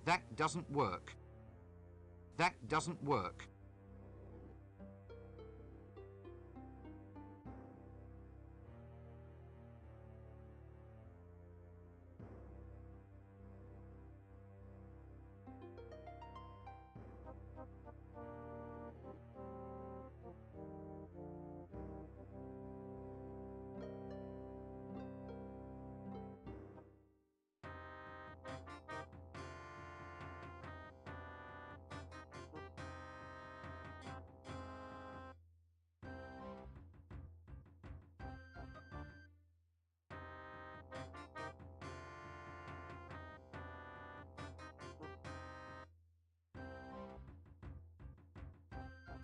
That doesn't work. That doesn't work.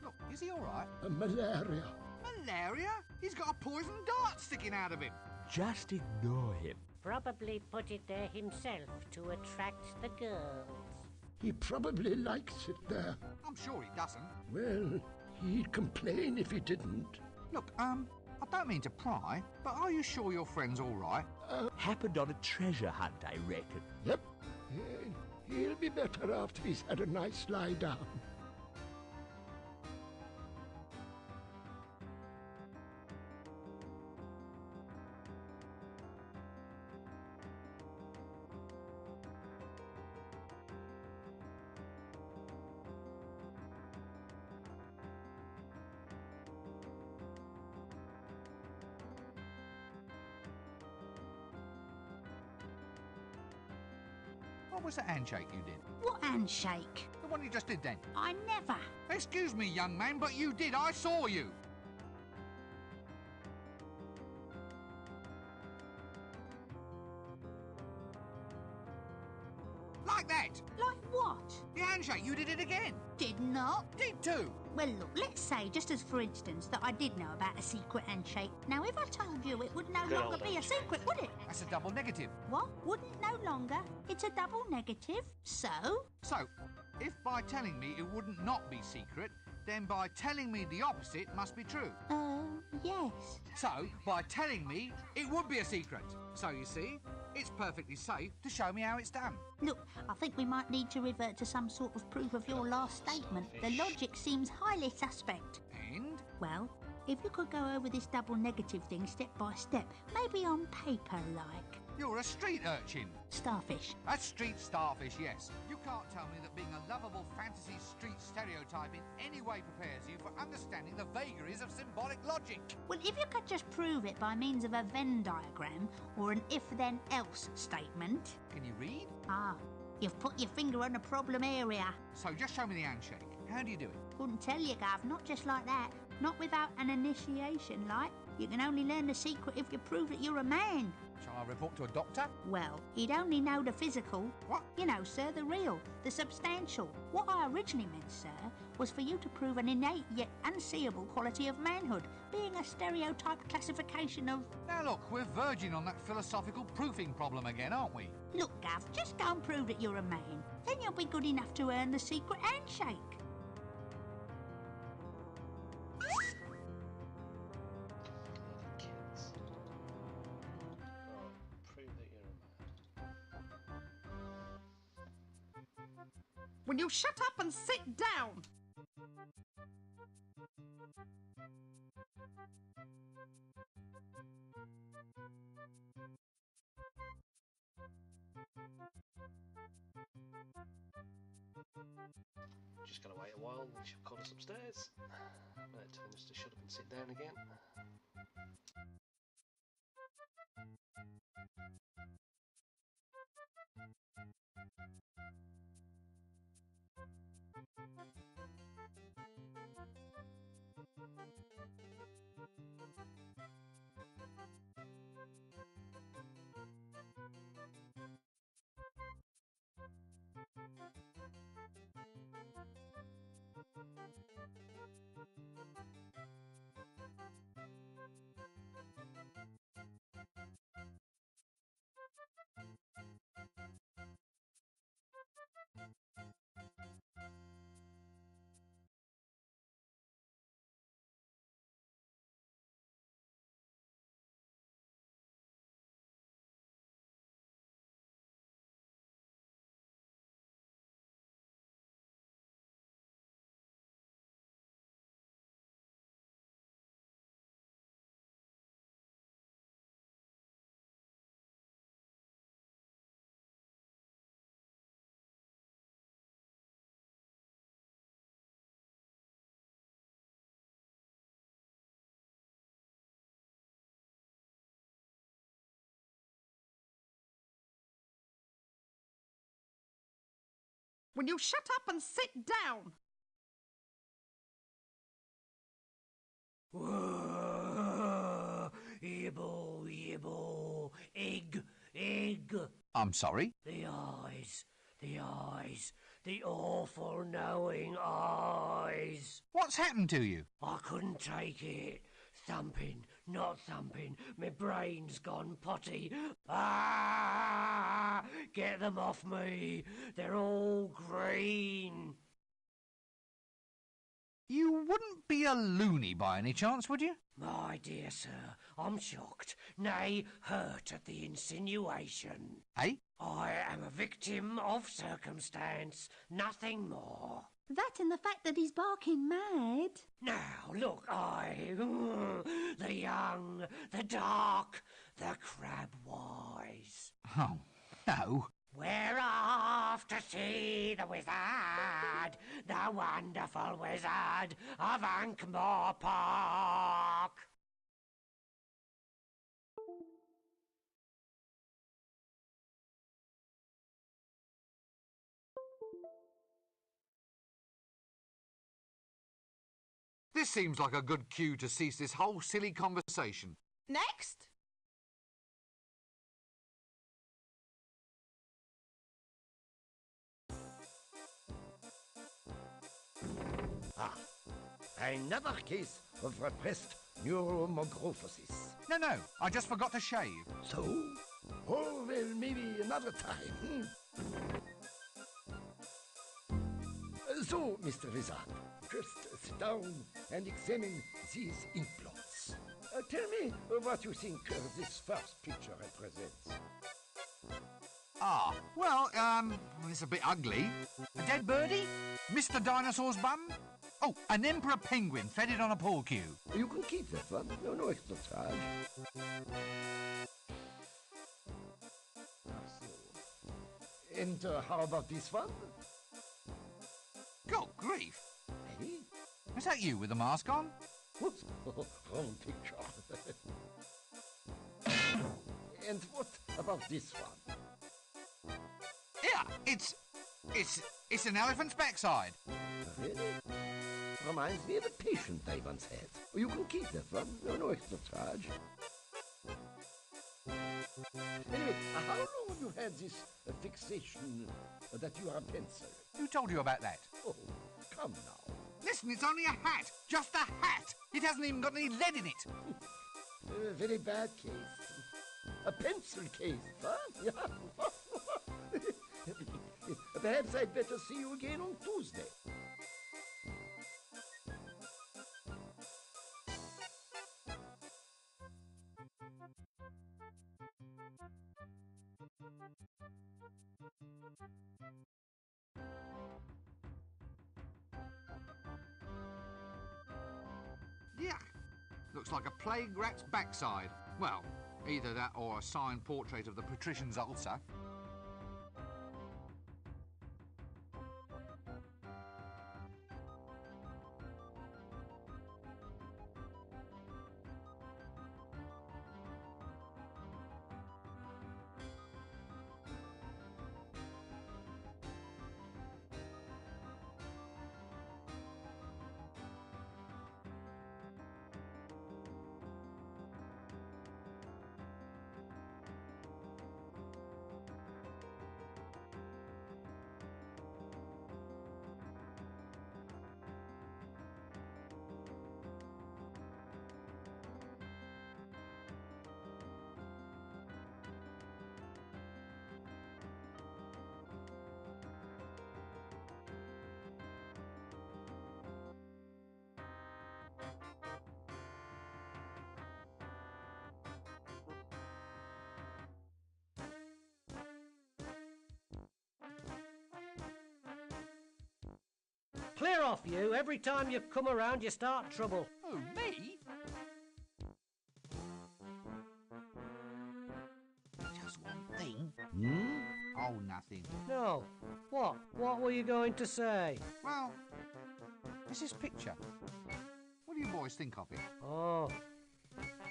Look, is he all right? Malaria. Malaria? He's got a poison dart sticking out of him. Just ignore him. Probably put it there himself to attract the girls. He probably likes it there. I'm sure he doesn't. Well, he'd complain if he didn't. Look, I don't mean to pry, but are you sure your friend's all right? Happened on a treasure hunt, I reckon. Yep. He'll be better after he's had a nice lie down. What was the handshake you did? What handshake? The one you just did then? I never. Excuse me, young man, but you did. I saw you. Like that. Like what? The handshake, you did it again. Did not. Did too. Well, look, let's say, just as for instance, that I did know about a secret handshake. Now, if I told you, it would no longer be a secret, would it? That's a double negative. What? Wouldn't no longer? It's a double negative. So? So, if by telling me it wouldn't not be secret, then by telling me the opposite must be true. Yes. So, by telling me it would be a secret. So, you see, it's perfectly safe to show me how it's done. Look, I think we might need to revert to some sort of proof of your last statement. The logic seems highly suspect. And? Well, if you could go over this double negative thing step by step, maybe on paper like. You're a street urchin. Starfish. A street starfish, yes. You can't tell me that being a lovable fantasy street stereotype in any way prepares you for understanding the vagaries of symbolic logic. Well, if you could just prove it by means of a Venn diagram or an if-then-else statement. Can you read? Ah, you've put your finger on a problem area. So just show me the handshake. How do you do it? Couldn't tell you, Gav, not just like that. Not without an initiation, like. You can only learn the secret if you prove that you're a man. Shall I report to a doctor? Well, he'd only know the physical. What? You know, sir, the real, the substantial. What I originally meant, sir, was for you to prove an innate yet unseeable quality of manhood, being a stereotype classification of... Now look, we're verging on that philosophical proofing problem again, aren't we? Look, Gav, just go and prove that you're a man. Then you'll be good enough to earn the secret handshake. Will you shut up and sit down? Just gonna wait a while and she'll call us upstairs. Tell us to shut up and sit down again. Will you shut up and sit down? Yibble, yibble, egg, egg. I'm sorry? The eyes, the awful knowing eyes. What's happened to you? I couldn't take it. Thumping, not thumping, my brain's gone potty. Ah! Get them off me. They're all green. You wouldn't be a loony by any chance, would you? My dear sir, I'm shocked, nay, hurt at the insinuation. Eh? I am a victim of circumstance, nothing more. That and the fact that he's barking mad. Now, look, the young, the dark, the crab-wise. Oh, no. We're off to see the wizard, the wonderful wizard of Ankh-Morpork. This seems like a good cue to cease this whole silly conversation. Next. Another case of repressed neuromorphosis. No, I just forgot to shave. So? Oh, well, maybe another time. So, Mr. Wizard, just sit down and examine these ink blots. Tell me what you think this first picture represents. Ah, well, it's a bit ugly. A dead birdie? Mr. Dinosaur's bum? Oh, an emperor penguin feted on a pool cue. You can keep that one. No extra charge. And how about this one? God grief. Hey? Is that you with the mask on? Whoops. Wrong picture. And what about this one? Yeah, it's an elephant's backside. Really? Reminds me of a patient I once had. You can keep that one. No extra charge. Anyway, how long have you had this fixation that you are a pencil? Who told you about that? Oh, come now. Listen, it's only a hat. Just a hat. It hasn't even got any lead in it. Very bad case. A pencil case, huh? Yeah. Perhaps I'd better see you again on Tuesday. Yeah. Looks like a plague rat's backside. Well, either that or a signed portrait of the patrician's ulcer. Clear off, you. Every time you come around, you start trouble. Oh, me? Just one thing. Oh, nothing. No. What? What were you going to say? Well, it's this picture. What do you boys think of it? Oh,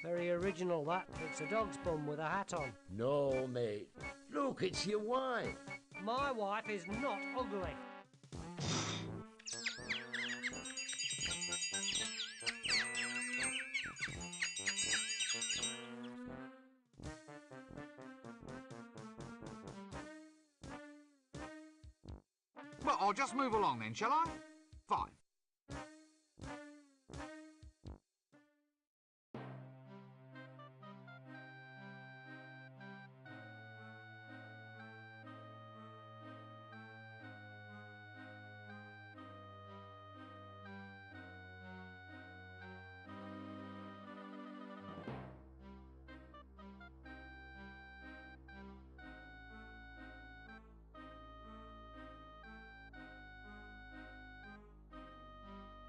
very original, that. It's a dog's bum with a hat on. No, mate. Look, it's your wife. My wife is not ugly. Well, I'll just move along then, shall I? Fine.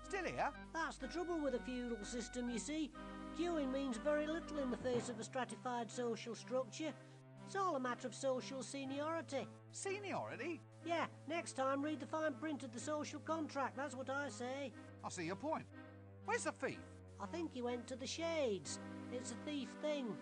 Still here? That's the trouble with a feudal system, you see. Queuing means very little in the face of a stratified social structure. It's all a matter of social seniority. Seniority? Yeah, next time read the fine print of the social contract, that's what I say. I see your point. Where's the thief? I think he went to the Shades. It's a thief thing.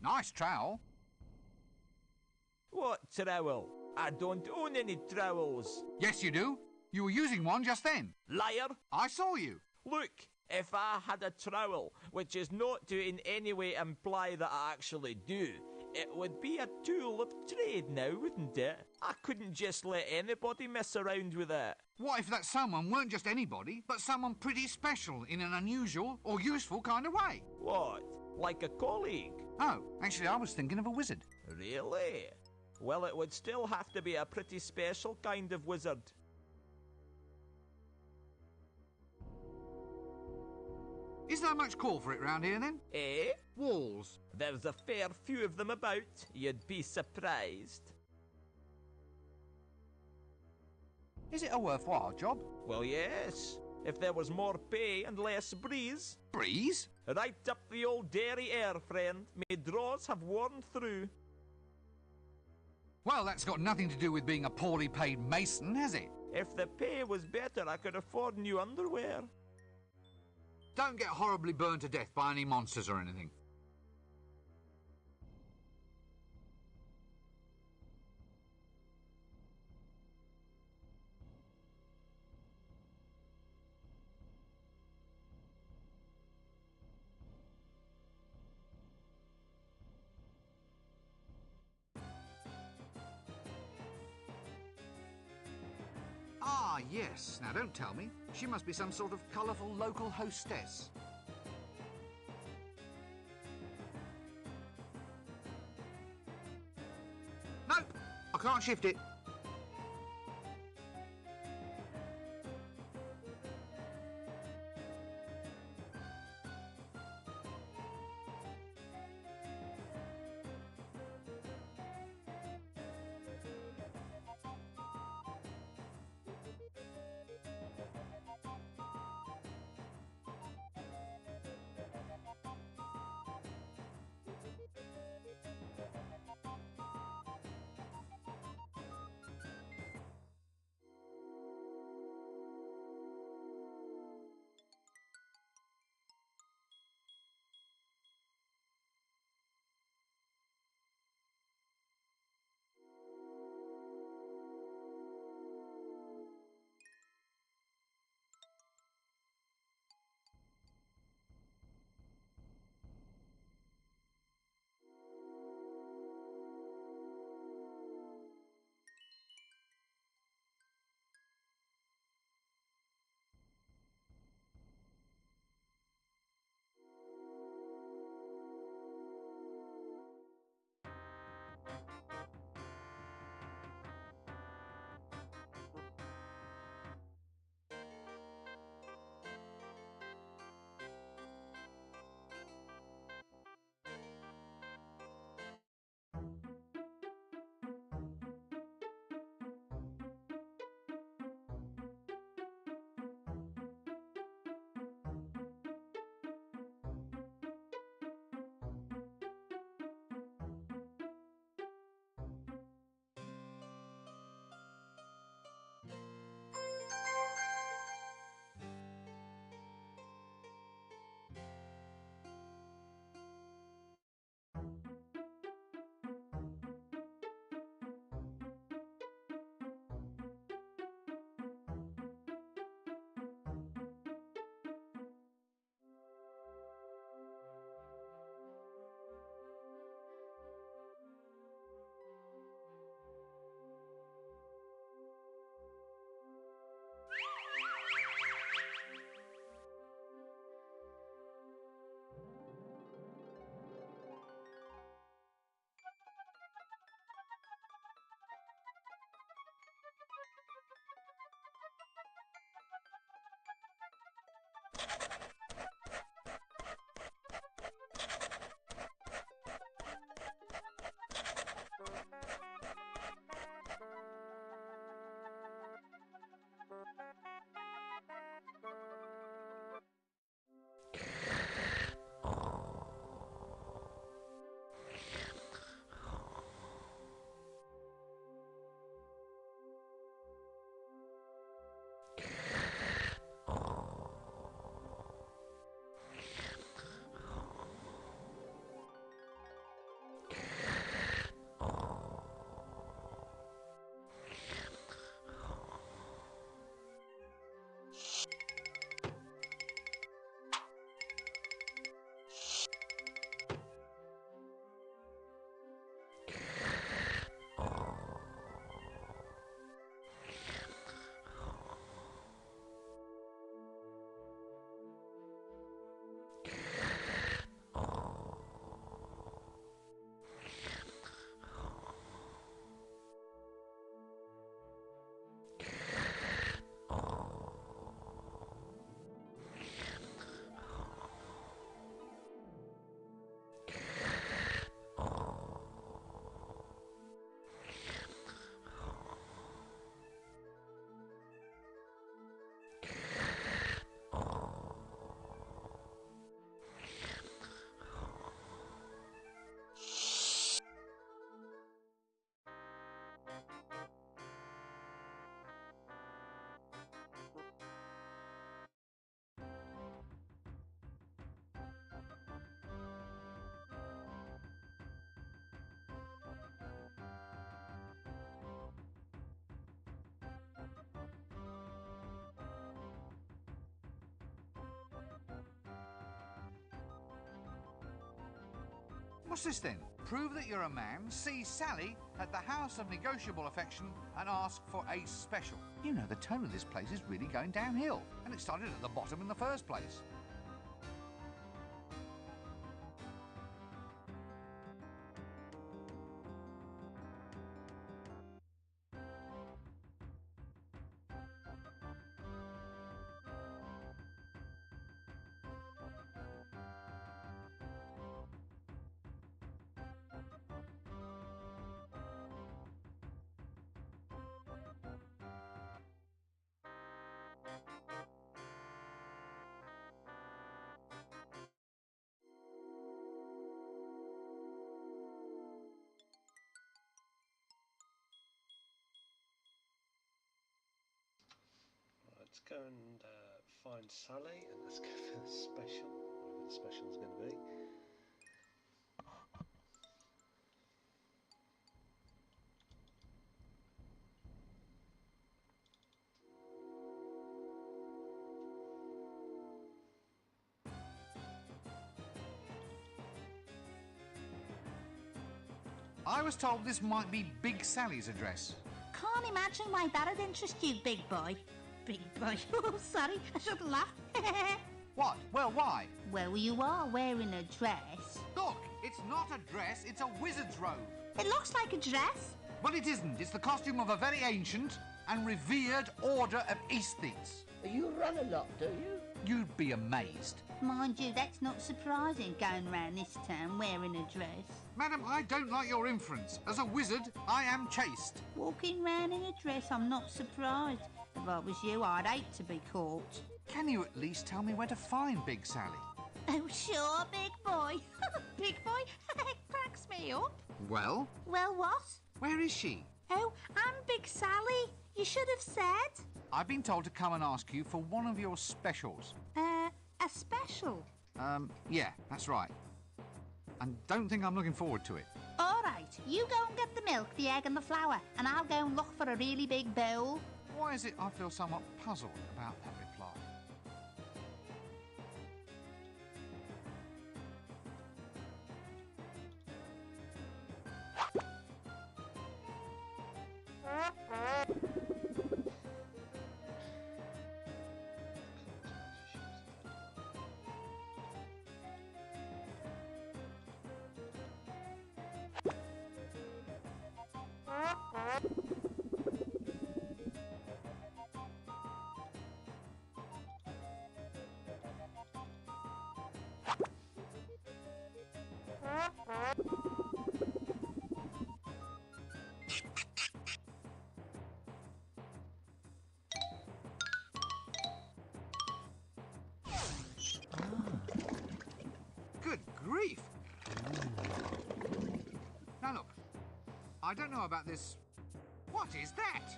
Nice trowel. What trowel? I don't own any trowels. Yes, you do. You were using one just then. Liar! I saw you. Look, if I had a trowel, which is not to in any way imply that I actually do, it would be a tool of trade now, wouldn't it? I couldn't just let anybody mess around with it. What if that someone weren't just anybody, but someone pretty special in an unusual or useful kind of way? What? Like a colleague? Oh, actually, I was thinking of a wizard. Really? Well, it would still have to be a pretty special kind of wizard. Is there much call for it round here, then? Eh? Walls. There's a fair few of them about. You'd be surprised. Is it a worthwhile job? Well, yes. If there was more pay and less breeze. Breeze? Right up the old dairy air, friend. Me drawers have worn through. Well, that's got nothing to do with being a poorly paid mason, has it? If the pay was better, I could afford new underwear. Don't get horribly burned to death by any monsters or anything. Ah, yes. Now, don't tell me. She must be some sort of colourful local hostess. Nope, I can't shift it. What's this then? Prove that you're a man, see Sally at the House of Negotiable Affection and ask for a special. You know, the tone of this place is really going downhill, and it started at the bottom in the first place. Let's go and find Sally, and let's go for the special, whatever the special is going to be. I was told this might be Big Sally's address. Can't imagine why that'd interest you, big boy. Big boy. Oh, sorry, I shouldn't laugh. What? Well, why? Well, you are wearing a dress. Look, it's not a dress, it's a wizard's robe. It looks like a dress. Well, it isn't. It's the costume of a very ancient and revered order of aesthetes. You run a lot, do you? You'd be amazed. Mind you, that's not surprising, going round this town wearing a dress. Madam, I don't like your inference. As a wizard, I am chaste. Walking round in a dress, I'm not surprised. If I was you, I'd hate to be caught. Can you at least tell me where to find Big Sally? Oh, sure, big boy. Big boy, cracks me up. Well? Well, what? Where is she? Oh, I'm Big Sally. You should have said. I've been told to come and ask you for one of your specials. A special? Yeah, that's right. And don't think I'm looking forward to it. All right, you go and get the milk, the egg and the flour, and I'll go and look for a really big bowl. Why is it I feel somewhat puzzled about that reply? Good grief! Now look, I don't know about this. What is that?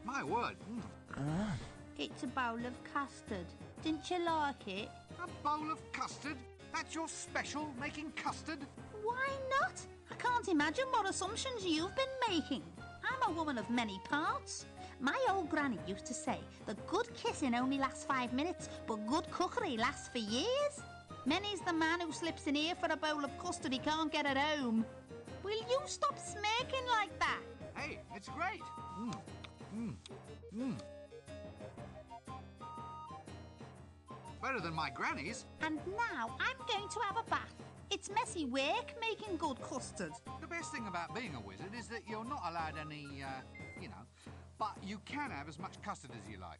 My word. It's a bowl of custard. Didn't you like it? A bowl of custard? That's your special, making custard? Why not? I can't imagine what assumptions you've been making. I'm a woman of many parts. My old granny used to say that good kissing only lasts 5 minutes, but good cookery lasts for years. Many's the man who slips in here for a bowl of custard he can't get at home. Will you stop smirking like that? Hey, it's great. Better than my granny's. And now I'm going to have a bath. It's messy work making good custard. The best thing about being a wizard is that you're not allowed any, but you can have as much custard as you like.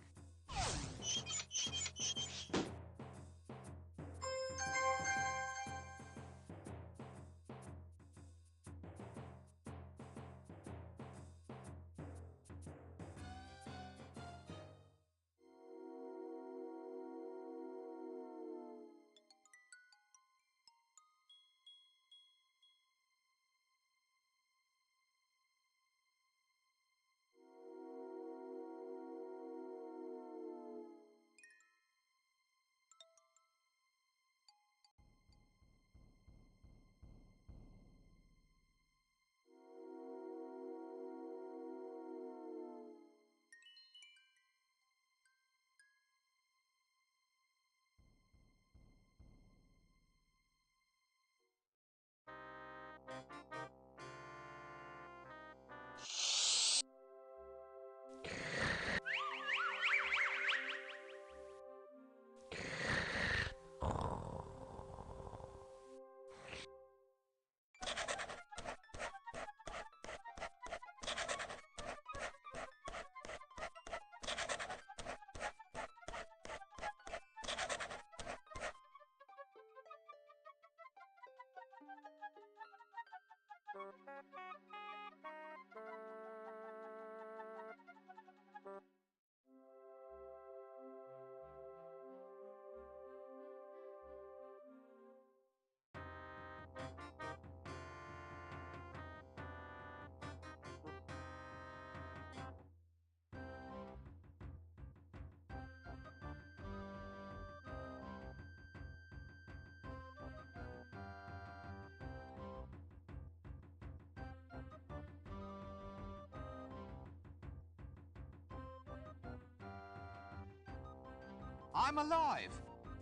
I'm alive.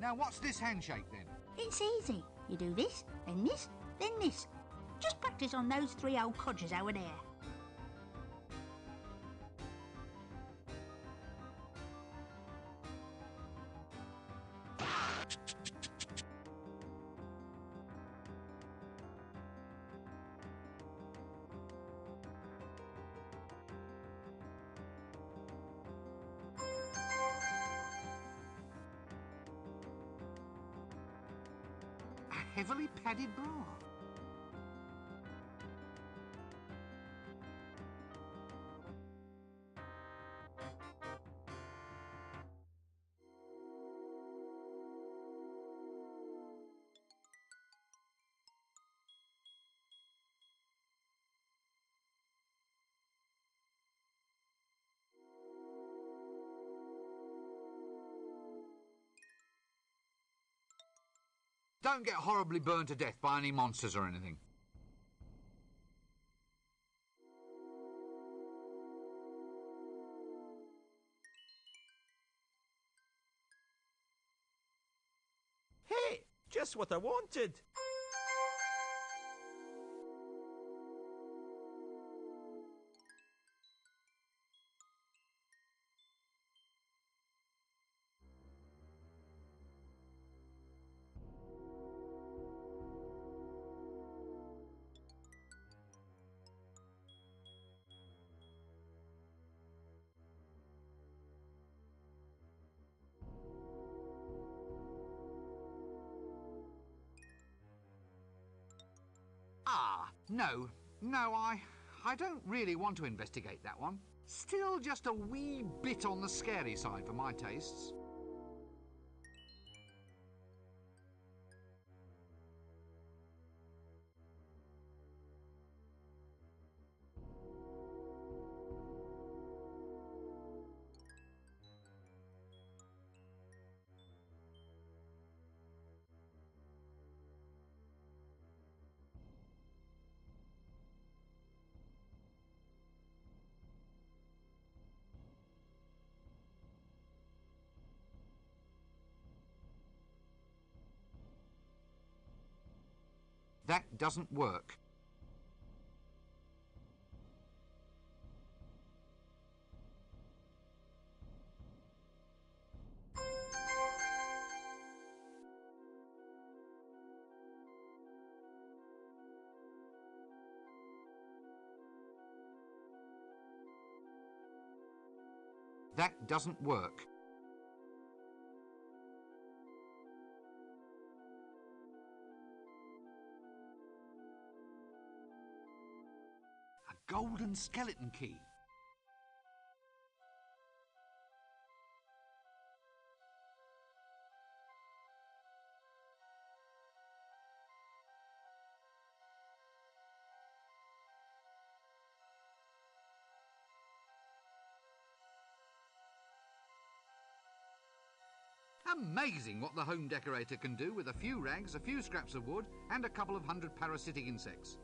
Now what's this handshake then? It's easy. You do this, then this, then this. Just practice on those three old codgers over there. A heavily padded bra. Don't get horribly burned to death by any monsters or anything. Hey, just what I wanted. No, I don't really want to investigate that one. Still just a wee bit on the scary side for my tastes. That doesn't work. That doesn't work. A golden skeleton key. Amazing what the home decorator can do with a few rags, a few scraps of wood, and a couple of hundred parasitic insects.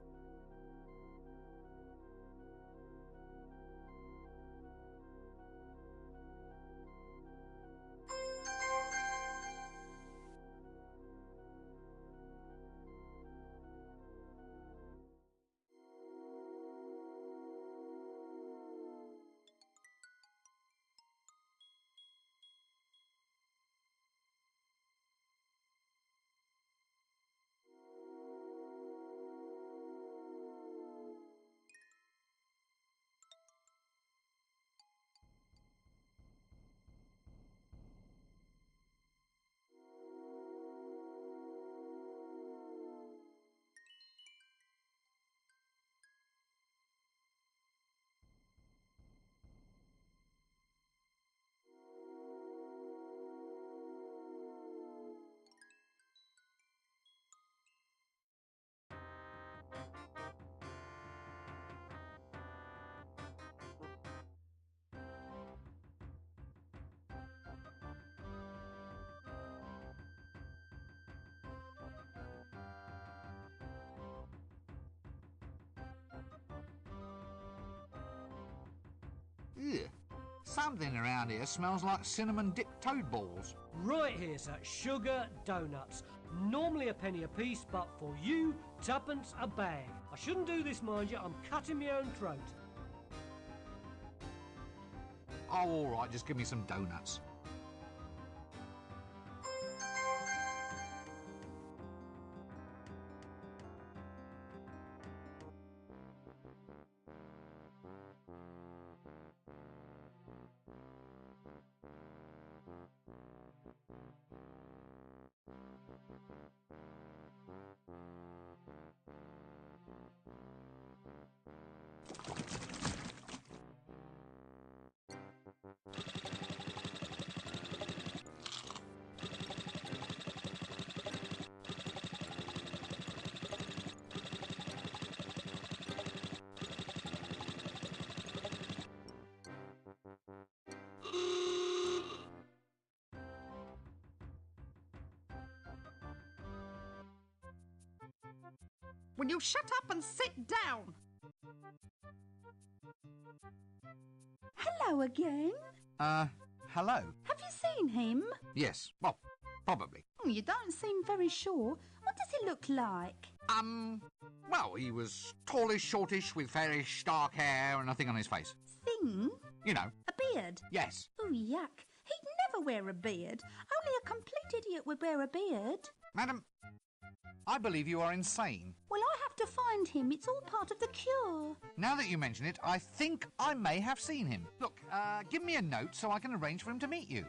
Something around here smells like cinnamon-dipped toad balls. Right here, sir. Sugar donuts. Normally a penny a piece, but for you, tuppence a bag. I shouldn't do this, mind you. I'm cutting my own throat. Oh, all right, just give me some donuts. Will you shut up and sit down? Hello again. Hello? Have you seen him? Yes, well, probably. You don't seem very sure. What does he look like? Well, he was tallish, shortish, with fairish, dark hair and a thing on his face. Thing? You know. A beard? Yes. Oh, yuck. He'd never wear a beard. Only a complete idiot would wear a beard. Madam, I believe you are insane. Well, I have to find him. It's all part of the cure. Now that you mention it, I think I may have seen him. Look, give me a note so I can arrange for him to meet you.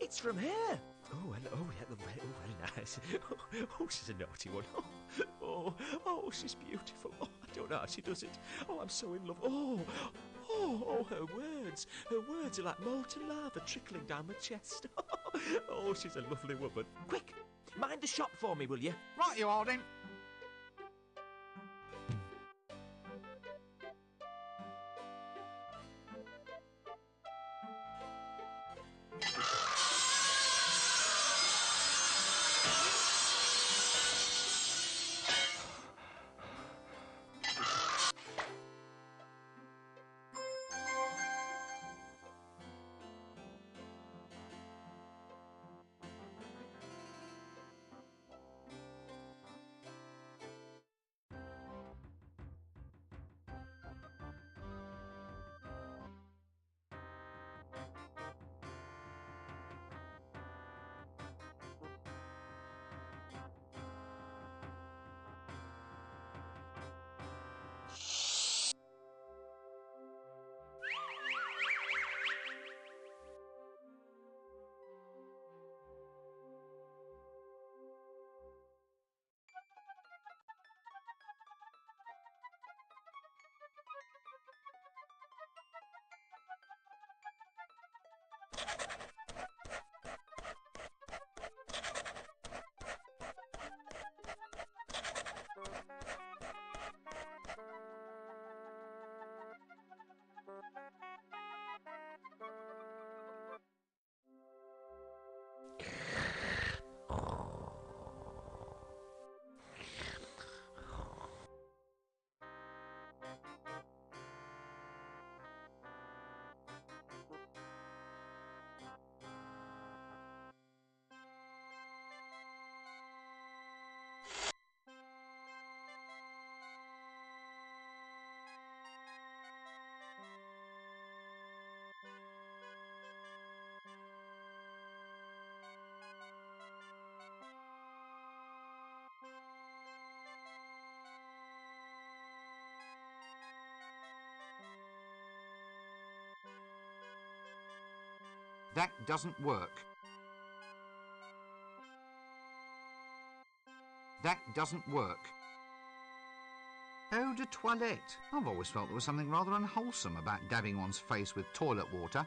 It's from here. Oh, and very nice. Oh, she's a naughty one. Oh, she's beautiful. Oh, I don't know how she does it. Oh, I'm so in love. Oh, her words. Her words are like molten lava trickling down my chest. Oh, she's a lovely woman. Quick, mind the shop for me, will you? Right, you Aldin. That doesn't work. That doesn't work. Eau de toilette. I've always felt there was something rather unwholesome about dabbing one's face with toilet water.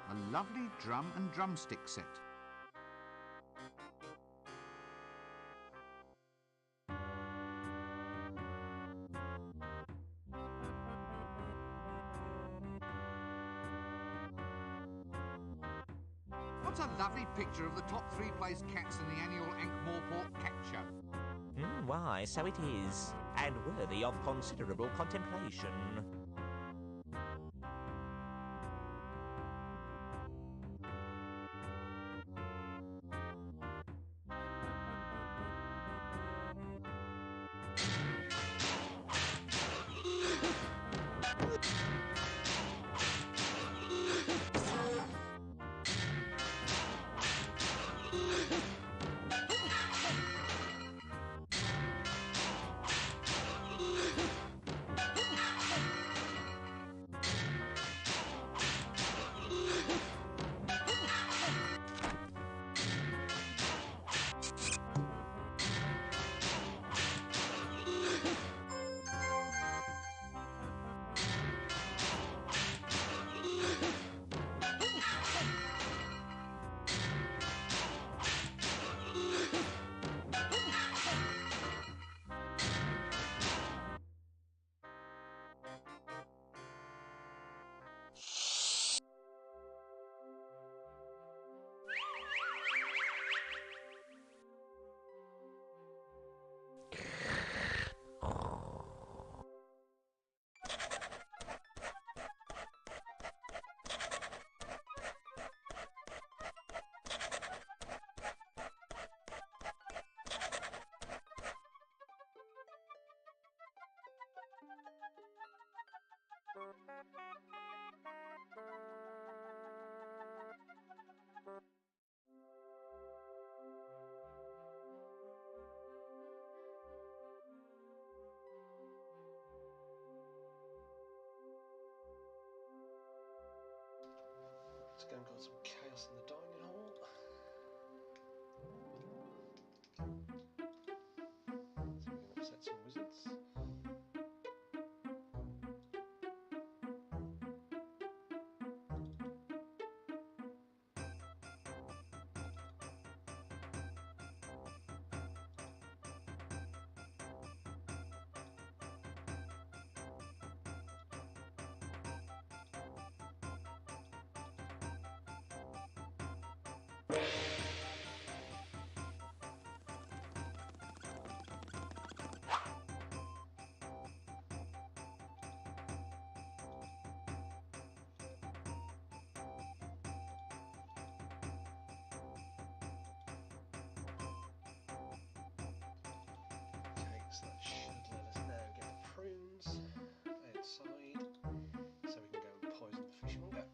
A lovely drum and drumstick set. What's a lovely picture of the top 3 place cats in the annual Ankh-Morpork Cat Show? Why, so it is, and worthy of considerable contemplation. Let's go and got some chaos in the dining hall. So we can upset some wizards. So that should let us now get the prunes outside so we can go and poison the fishmonger.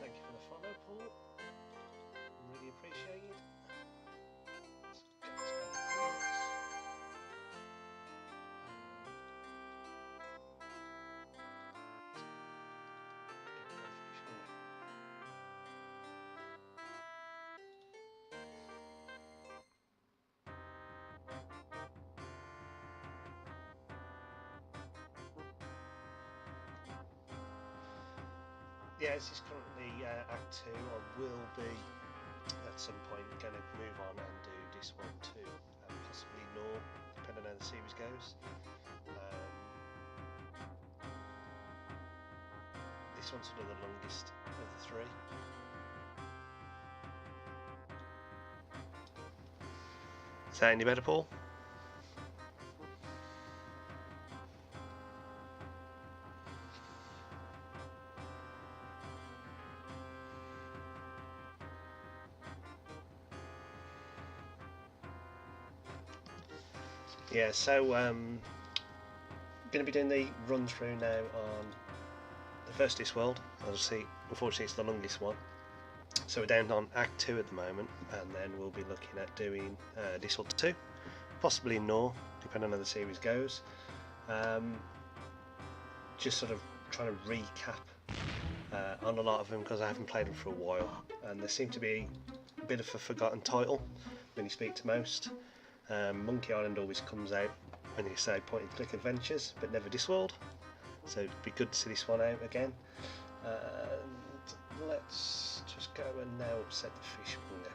Thank you for the follow, Paul. Really appreciate it. Let's get this back to prunes. Get the fishmonger. Yeah, this is currently Act 2. I will be, at some point, going to move on and do DiscWorld 2, and possibly Law, depending on how the series goes. this one's sort of the longest of the three. Is that any better, Paul? Yeah, so going to be doing the run through now on the first DiscWorld. Obviously, unfortunately, it's the longest one. So we're down on Act 2 at the moment, and then we'll be looking at doing DiscWorld 2, possibly more, depending on how the series goes. Just sort of trying to recap on a lot of them because I haven't played them for a while, and there seem to be a bit of a forgotten title when you speak to most. Monkey Island always comes out when you say point and click adventures, but never DiscWorld, so it'd be good to see this one out again. And let's just go and now upset the fish monger.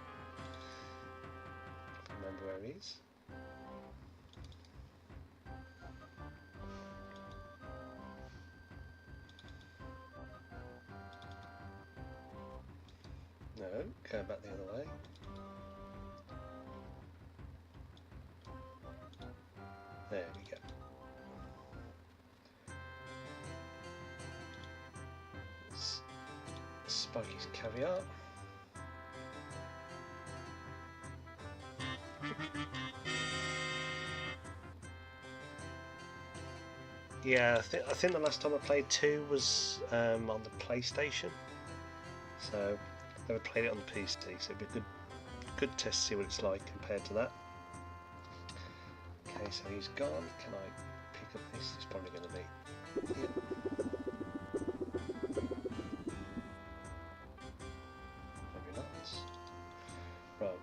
Remember where he is. No, go back the other way. There we go. Spiky's caviar. Yeah, I think the last time I played 2 was on the PlayStation. So never played it on the PC, so it'd be a good test to see what it's like compared to that. Okay, so he's gone. Can I pick up this? It's probably going to be here. Maybe not. Right.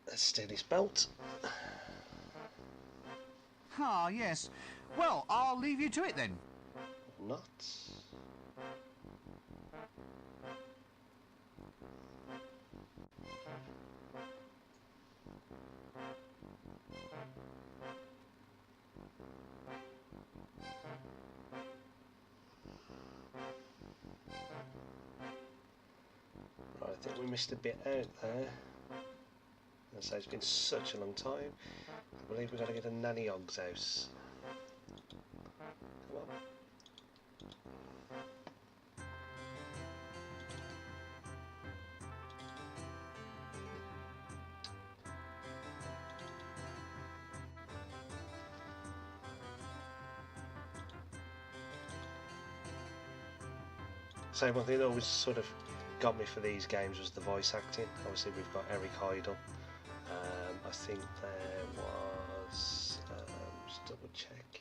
Let's steal his belt. Ah, yes. Well, I'll leave you to it then. Not. Right, I think we missed a bit out there. So it's been such a long time. I believe we've got to get to Nanny Ogg's house. Come on. So one thing that always sort of got me for these games was the voice acting. Obviously we've got Eric Idle. I think there was, just double check.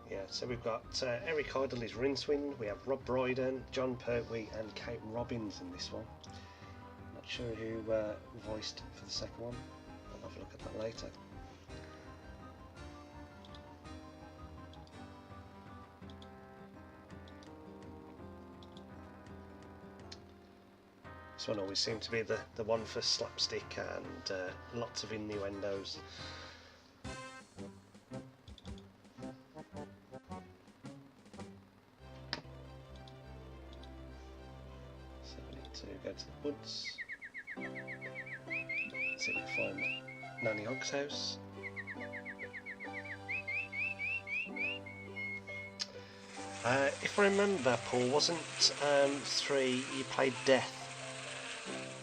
Yeah, so we've got Eric Idle is Rincewind, we have Rob Brydon, John Pertwee and Kate Robbins in this one. Not sure who voiced for the second one, I'll have a look at that later. This one always seemed to be the one for slapstick and lots of innuendos. To go to the woods, see if we can find Nanny Ogg's house. If I remember, Paul, wasn't 3 you played Death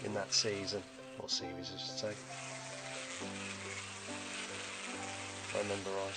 in that season, or series I should say, if I remember right.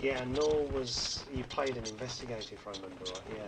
Yeah, Noel was... You played an investigator, if I remember right, yeah.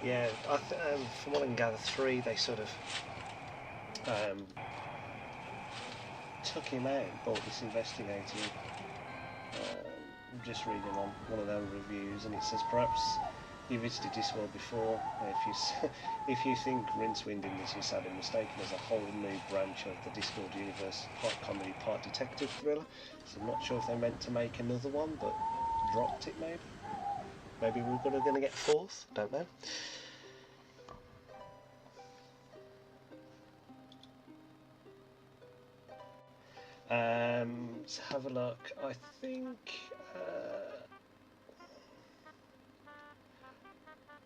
Yeah, from what I can gather, 3, they sort of took him out, bought this investigator. I'm just reading on one of their reviews, and it says, perhaps you visited DiscWorld before. If you think Rincewind in this is sadly mistaken as a whole new branch of the DiscWorld universe, part comedy, part detective thriller. So I'm not sure if they meant to make another one, but dropped it maybe. Maybe we're going to get a 4th, don't know. Let's have a look. I think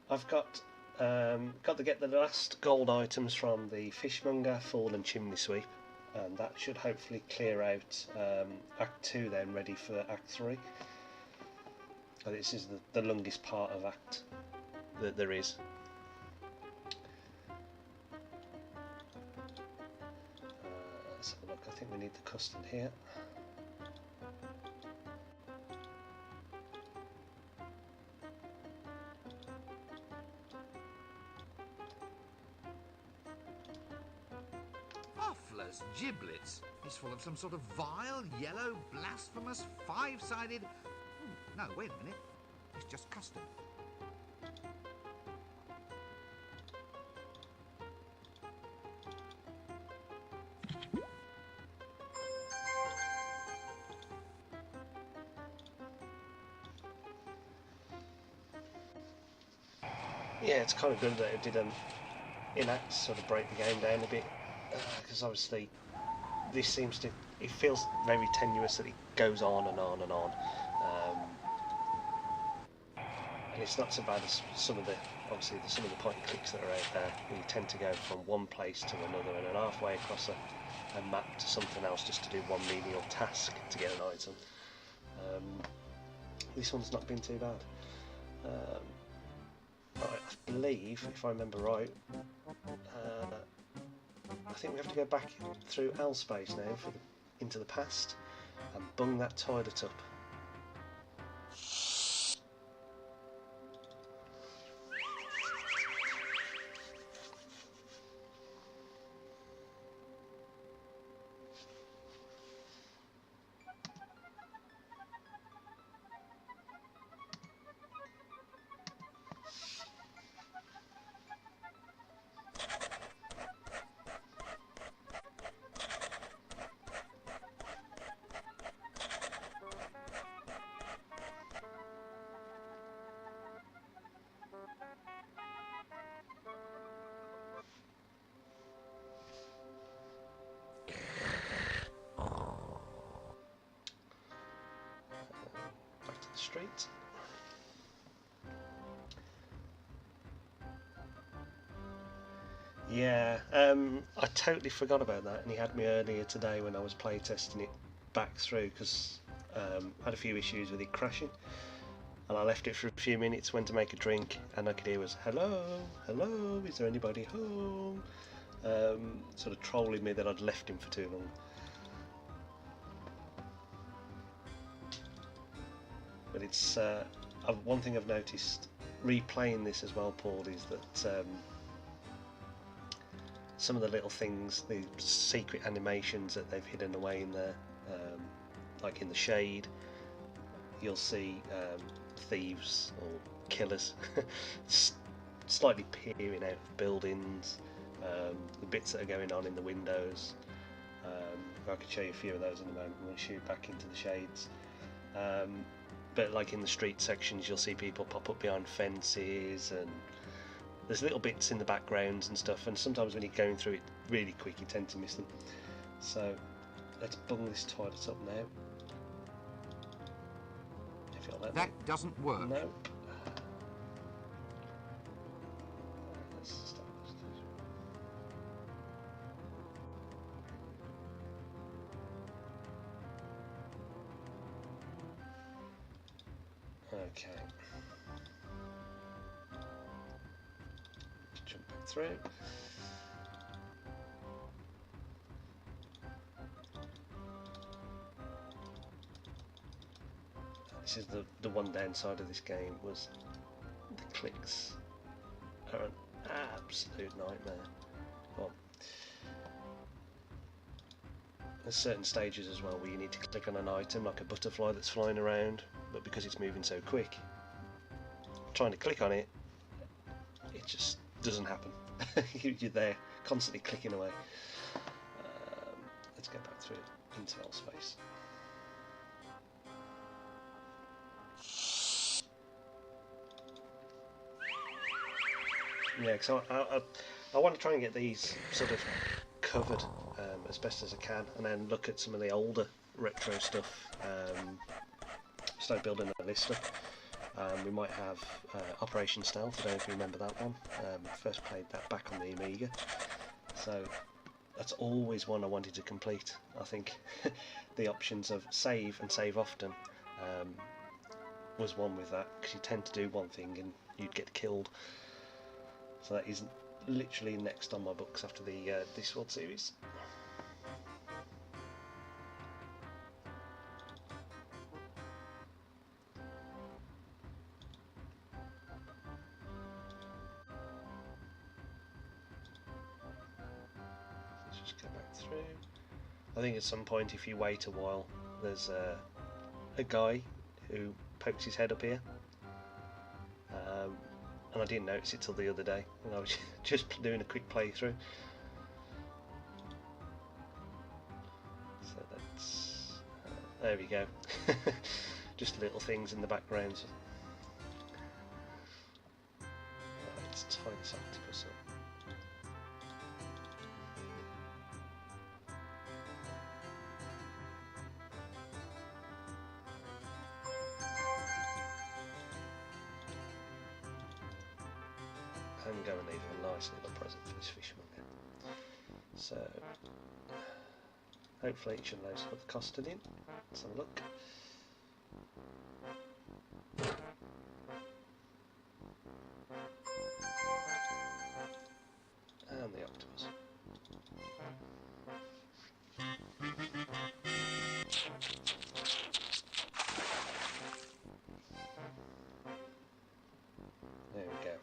I've got to get the last gold items from the fishmonger, fallen chimney sweep, and that should hopefully clear out Act 2 then, ready for Act 3. This is the longest part of Act that there is. Let's have a look. I think we need the custard here. Offler's giblets is full of some sort of vile, yellow, blasphemous, 5-sided... No, wait a minute. It's just custard. Yeah, it's kind of good that it did enact, sort of break the game down a bit, because obviously this seems to, it feels very tenuous that it goes on and on and on, and it's not so bad as some of the point and clicks that are out there, where you tend to go from one place to another and then halfway across a map to something else just to do one menial task to get an item. This one's not been too bad. Right, I believe, if I remember right, I think we have to go back through L-Space now into the past and bung that toilet up. Back to the street. Yeah, I totally forgot about that, and he had me earlier today when I was playtesting it back through, because I had a few issues with it crashing, and I left it for a few minutes, went to make a drink, and I could hear was, hello, hello, is there anybody home? Sort of trolling me that I'd left him for too long. But it's one thing I've noticed replaying this as well, Paul, is that some of the little things, the secret animations that they've hidden away in there, like in the shade, you'll see thieves or killers slightly peering out of buildings, the bits that are going on in the windows. I could show you a few of those in a moment when we shoot back into the shades. But like in the street sections, you'll see people pop up behind fences, and there's little bits in the backgrounds and stuff, and sometimes when you're going through it really quick you tend to miss them. So let's bung this toilet up now. If you'll let me. That doesn't work. Nope. Okay. Jump back through. This is the one downside of this game was the clicks are an absolute nightmare. Well, there's certain stages as well where you need to click on an item like a butterfly that's flying around, but because it's moving so quick, trying to click on it, it just doesn't happen. You're there constantly clicking away. Let's go back through interval space. Yeah, because I want to try and get these sort of covered as best as I can, and then look at some of the older retro stuff. Start building a list up. We might have Operation Stealth. I don't know if you remember that one. First played that back on the Amiga, so that's always one I wanted to complete. I think the options of save and save often was one with that, because you tend to do one thing and you'd get killed. So that is literally next on my books after the DiscWorld series. Let's just go back through. I think at some point, if you wait a while, there's a guy who pokes his head up here. And I didn't notice it till the other day when I was just doing a quick playthrough. So that's there we go. Just little things in the background. Right, let's tie this octopus up. And go and leave a nice little present for this fisherman. So hopefully it should know to put the custard in. Let's have a look. And the octopus. There we go.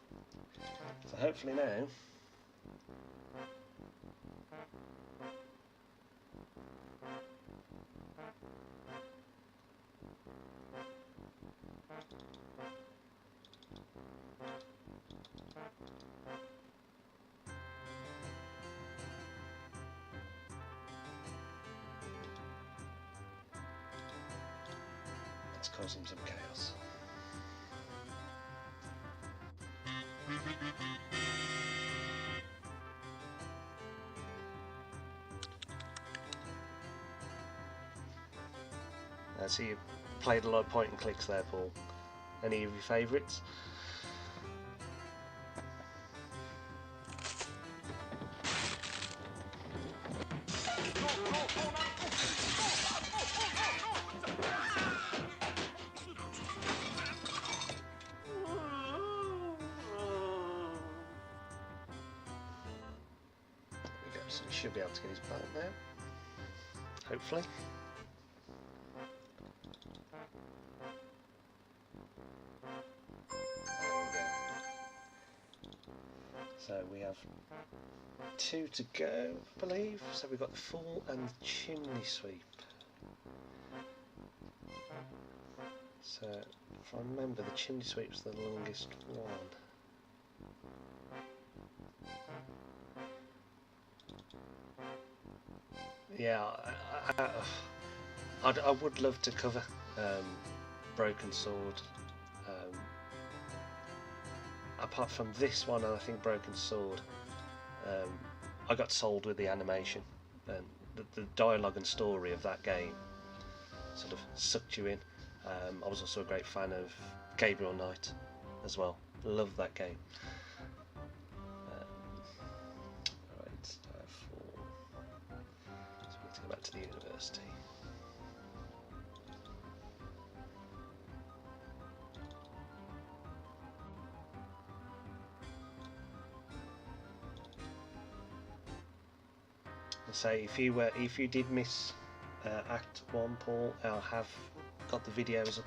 So hopefully now let's cause him some chaos. I see you played a lot of point and clicks there, Paul. Any of your favourites? There we go, so we should be able to get his back now. Hopefully. So we have 2 to go, I believe. So we've got the Fool and the Chimney Sweep. So if I remember, the Chimney Sweep's the longest one. Yeah, I would love to cover Broken Sword. Apart from this one, and I think Broken Sword, I got sold with the animation, and the dialogue and story of that game sort of sucked you in. I was also a great fan of Gabriel Knight as well. Love that game. Alright, so we need to go back to the university. So if you did miss Act 1, Paul, I'll have got the videos up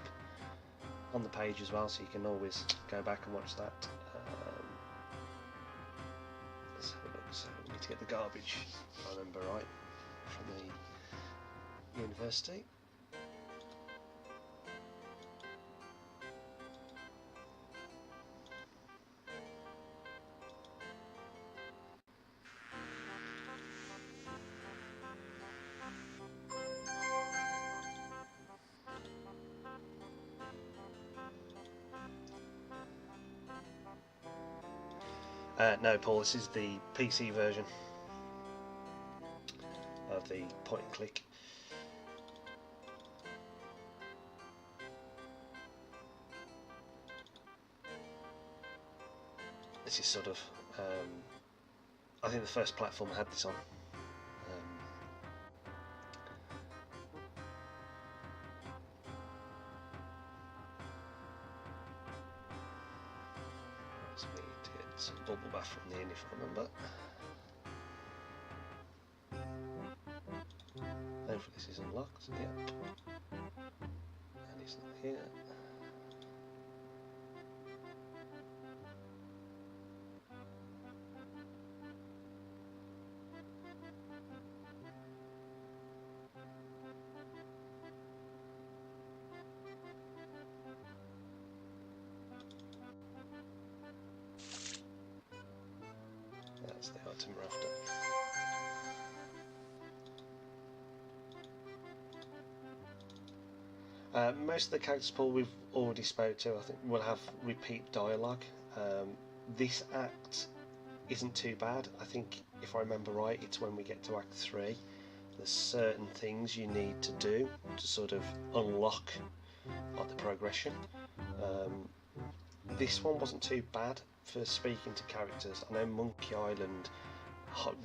on the page as well, so you can always go back and watch that. Let's have a look. So we need to get the garbage, if I remember right, from the university. No, Paul, this is the PC version of the point and click. This is sort of, I think the first platform had this on. Some bubble bath from the inn, if I remember. Hopefully this is unlocked. Yep. And he's not here. That's the item we're after. Most of the characters, Paul, we've already spoke to. I think we'll have repeat dialogue. This act isn't too bad. I think, if I remember right, it's when we get to Act 3. There's certain things you need to do to sort of unlock the progression. This one wasn't too bad for speaking to characters. I know Monkey Island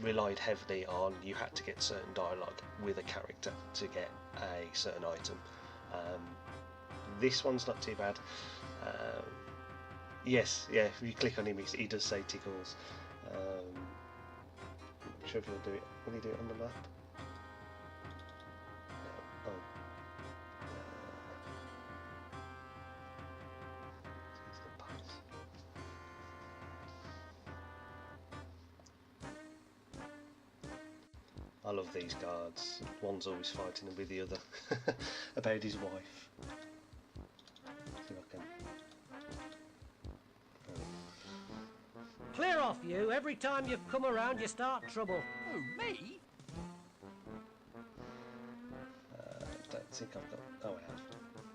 relied heavily on you had to get certain dialogue with a character to get a certain item. This one's not too bad. Yes, yeah, if you click on him, he does say tickles. I'm sure if he'll do it. Will he do it on the map? No. Oh. I love these guards. One's always fighting with the other about his wife. See if I can... Clear off, you. Every time you come around, you start trouble. Oh, me? Don't think I've got... Oh, I have.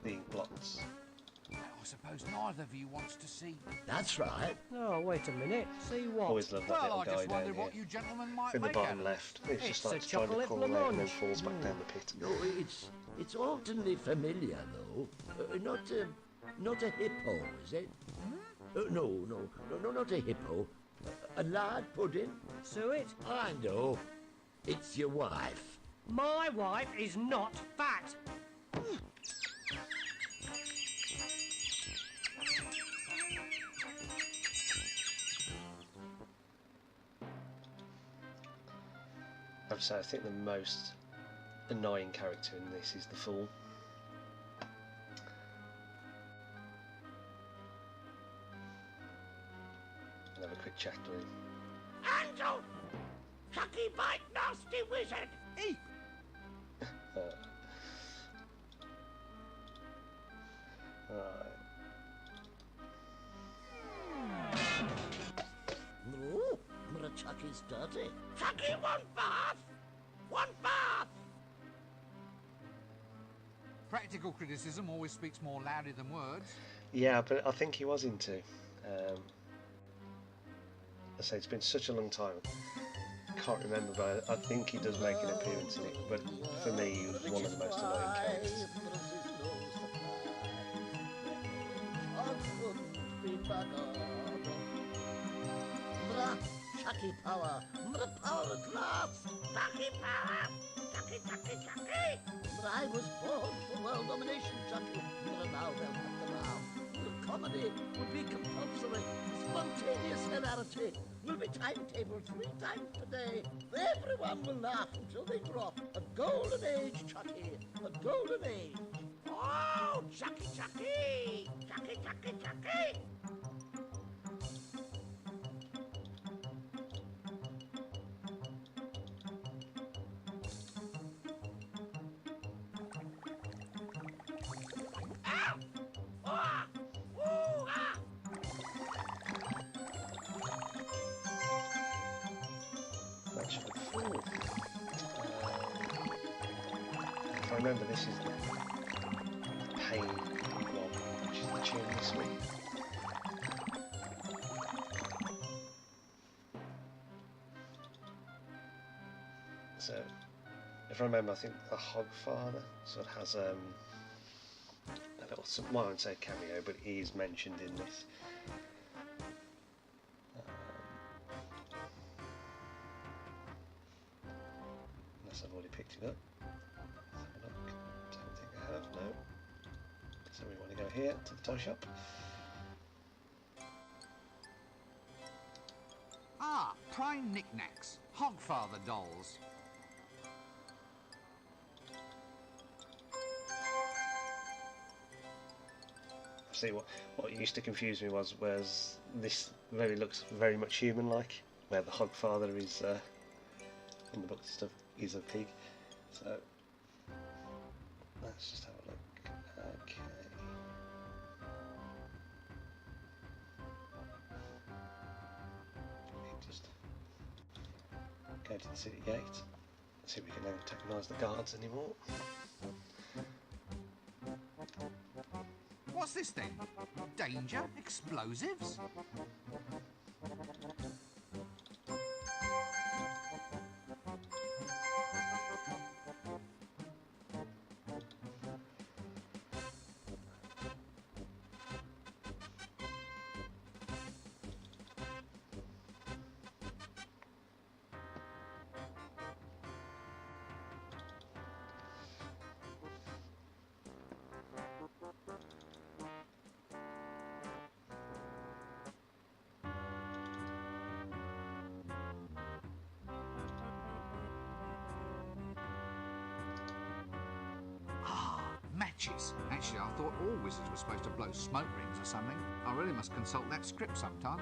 The ink blots. Well, I suppose neither of you wants to see. That's right. Oh, wait a minute. See what? Always love that Well, little I guy just down wondered here. what you gentlemen might In the make out bottom of left. He It's just a likes trying to chocolate crawl out and then blancmange. falls back down the pit. No, it's alternately familiar though. Not a hippo, is it? No, not a hippo. A lard pudding. Suet? I know. It's your wife. My wife is not fat. I would say I think the most annoying character in this is the fool. I'll have a quick chat with him. Handle! Chucky bite nasty wizard! Eep! Alright. No, but Chucky's dirty. Chucky, one bath! One bath! Practical criticism always speaks more loudly than words. Yeah, but I think he was into. I say it's been such a long time. I can't remember, but I think he does make an appearance in it. But for me, he was one of the most annoying characters. Chucky power! Power at last! Chucky power! Chucky, Chucky, Chucky! I was born for world domination, Chucky. Now they'll have to laugh. Comedy would be compulsory. Spontaneous hilarity. will be timetabled 3 times per day. Everyone will laugh until they drop. A golden age, Chucky. A golden age. Oh, Chucky, Chucky! Chucky, Chucky, Chucky! That should be full. If I remember, this is the pain one, which is the chimney sweep. So, if I remember, I think the Hogfather sort of has a little, well, I won't say cameo, but he is mentioned in this. Unless I've already picked it up. Let's have a look. Don't think I have, no. So we want to go here to the toy shop. Ah, prime knickknacks. Hogfather dolls. See, what used to confuse me was this looks very much human-like, where the Hogfather is in the books and stuff is a pig. So let's just have a look. Okay. We just go to the city gate. See if we can antagonise the guards anymore. What's this then? Danger? Explosives? Matches. Actually, I thought all wizards were supposed to blow smoke rings or something. I really must consult that script sometime.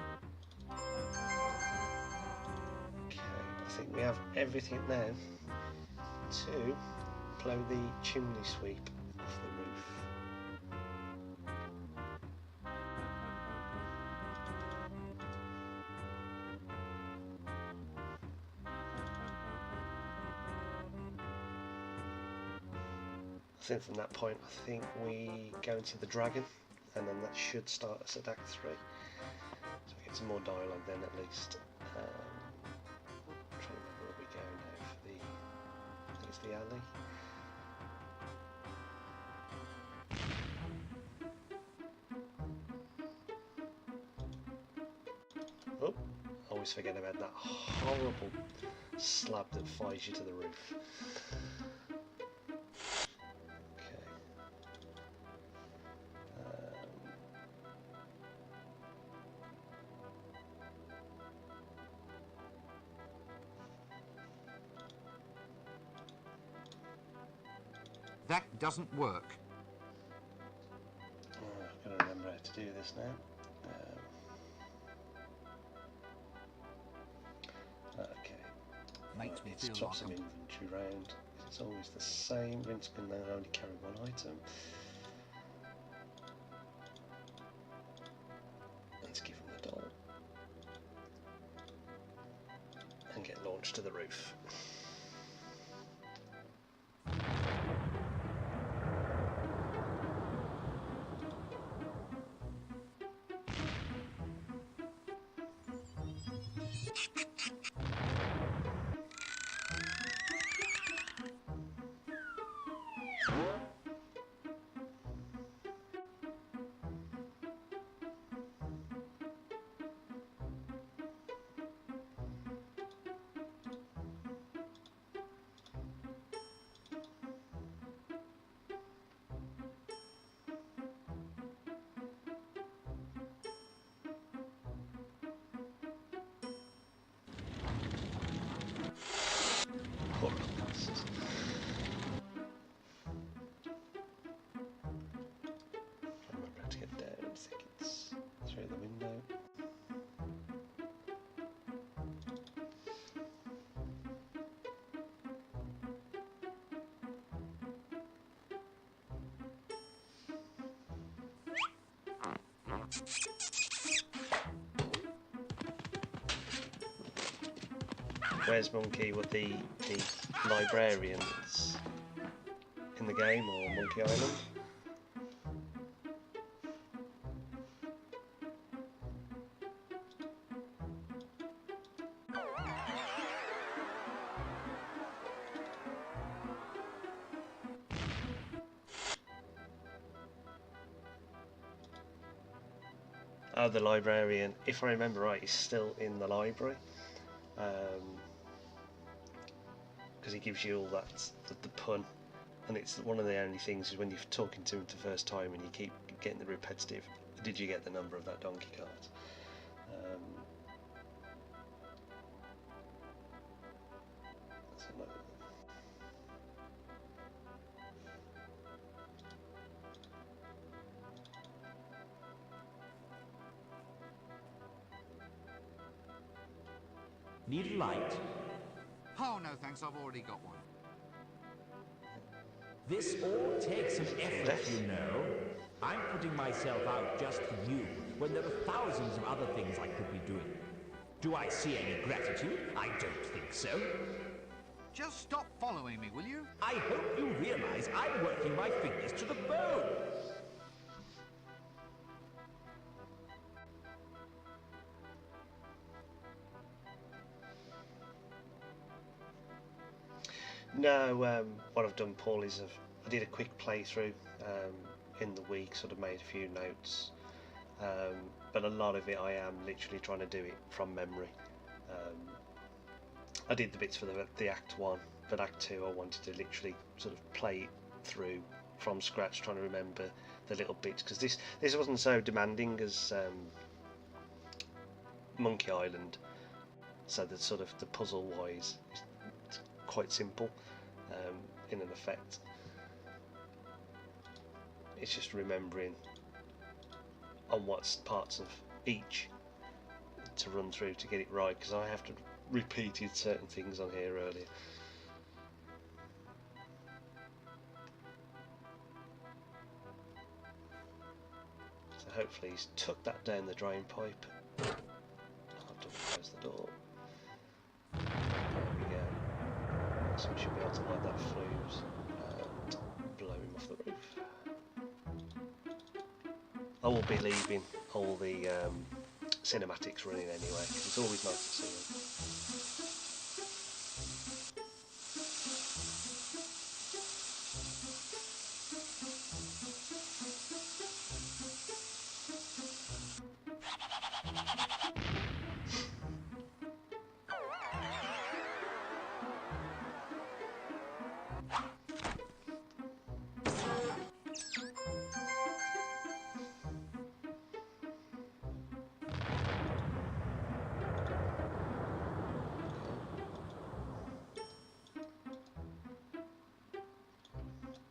Okay, I think we have everything now to blow the chimney sweep off the roof. I think from that point, I think we go into the dragon, and then that should start us at Act 3. So we get some more dialogue then at least. I'm trying to remember where we go now for the, I think it's the alley. Oh, I always forget about that horrible slab that flies you to the roof. That doesn't work. Oh, I've got to remember how to do this now. Okay. Makes me feel swap like some inventory round. It's always the same. Rinse can now only carry one item. Let's give him the doll. And get launched to the roof. Where's Monkey with the librarians in the game, or Monkey Island? Oh, the librarian, if I remember right, is still in the library. Because he gives you all that, the pun, and it's one of the only things is when you're talking to him for the first time and you keep getting the repetitive, did you get the number of that donkey cart? That's another. Need a light? Oh, no thanks, I've already got one. This all takes some effort, you know. I'm putting myself out just for you, when there are thousands of other things I could be doing. Do I see any gratitude? I don't think so. Just stop following me, will you? I hope you realize I'm working my fingers to the bone. No, what I've done, Paul, is I did a quick playthrough in the week, sort of made a few notes, but a lot of it I am literally trying to do it from memory. I did the bits for the Act 1, but Act 2 I wanted to literally sort of play it through from scratch, trying to remember the little bits, because this wasn't so demanding as Monkey Island, so the sort of the puzzle wise it's quite simple in an effect. It's just remembering on what parts of each to run through to get it right, because I have to repeated certain things on here earlier. So hopefully he's tucked that down the drain pipe. I'll double close the door. There we go. So we should be able to light that fuse and blow him off the roof. I will be leaving all the cinematics running anyway. It's always nice to see them.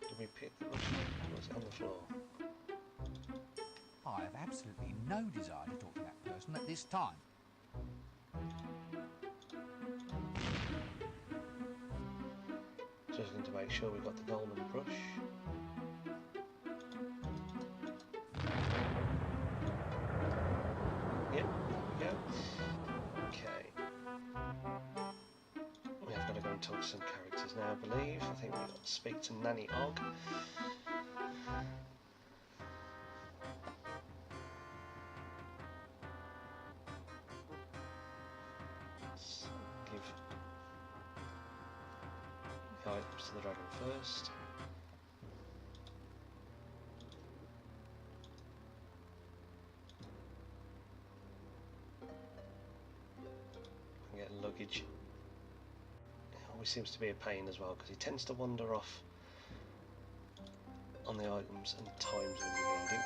Did we pick the roof? Was it on the floor? I have absolutely no desire to talk to that person at this time. Just going to make sure we've got the golden brush. Yep, there we go. Okay. We have got to go and talk to some characters now, I believe. I think we've got to speak to Nanny Og. Let's give the items to the dragon first. And get luggage. It always seems to be a pain as well, because he tends to wander off on the items and times when you need him.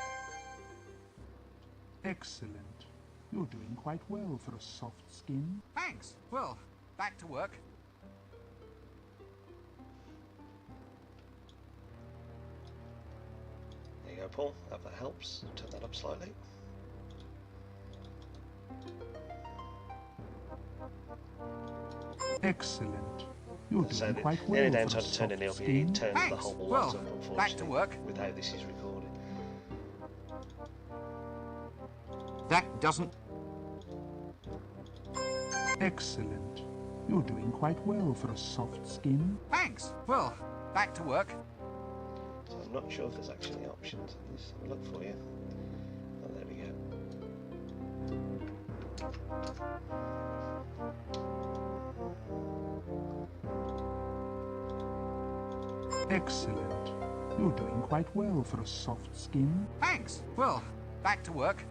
Excellent. You're doing quite well for a soft skin. Thanks. Well, back to work. There you go, Paul. Hope that helps. Turn that up slightly. Excellent. You're So doing the quite only well for a downside to turning it soft up, it skin. turns the Thanks. whole lot Well, up, unfortunately, back to work. with how this is recorded. That doesn't... Excellent. You're doing quite well for a soft skin. Thanks. Well, back to work. So I'm not sure if there's actually options in this. I'll look for you. Oh, there we go. Excellent. You're doing quite well for a soft skin. Thanks. Well, back to work.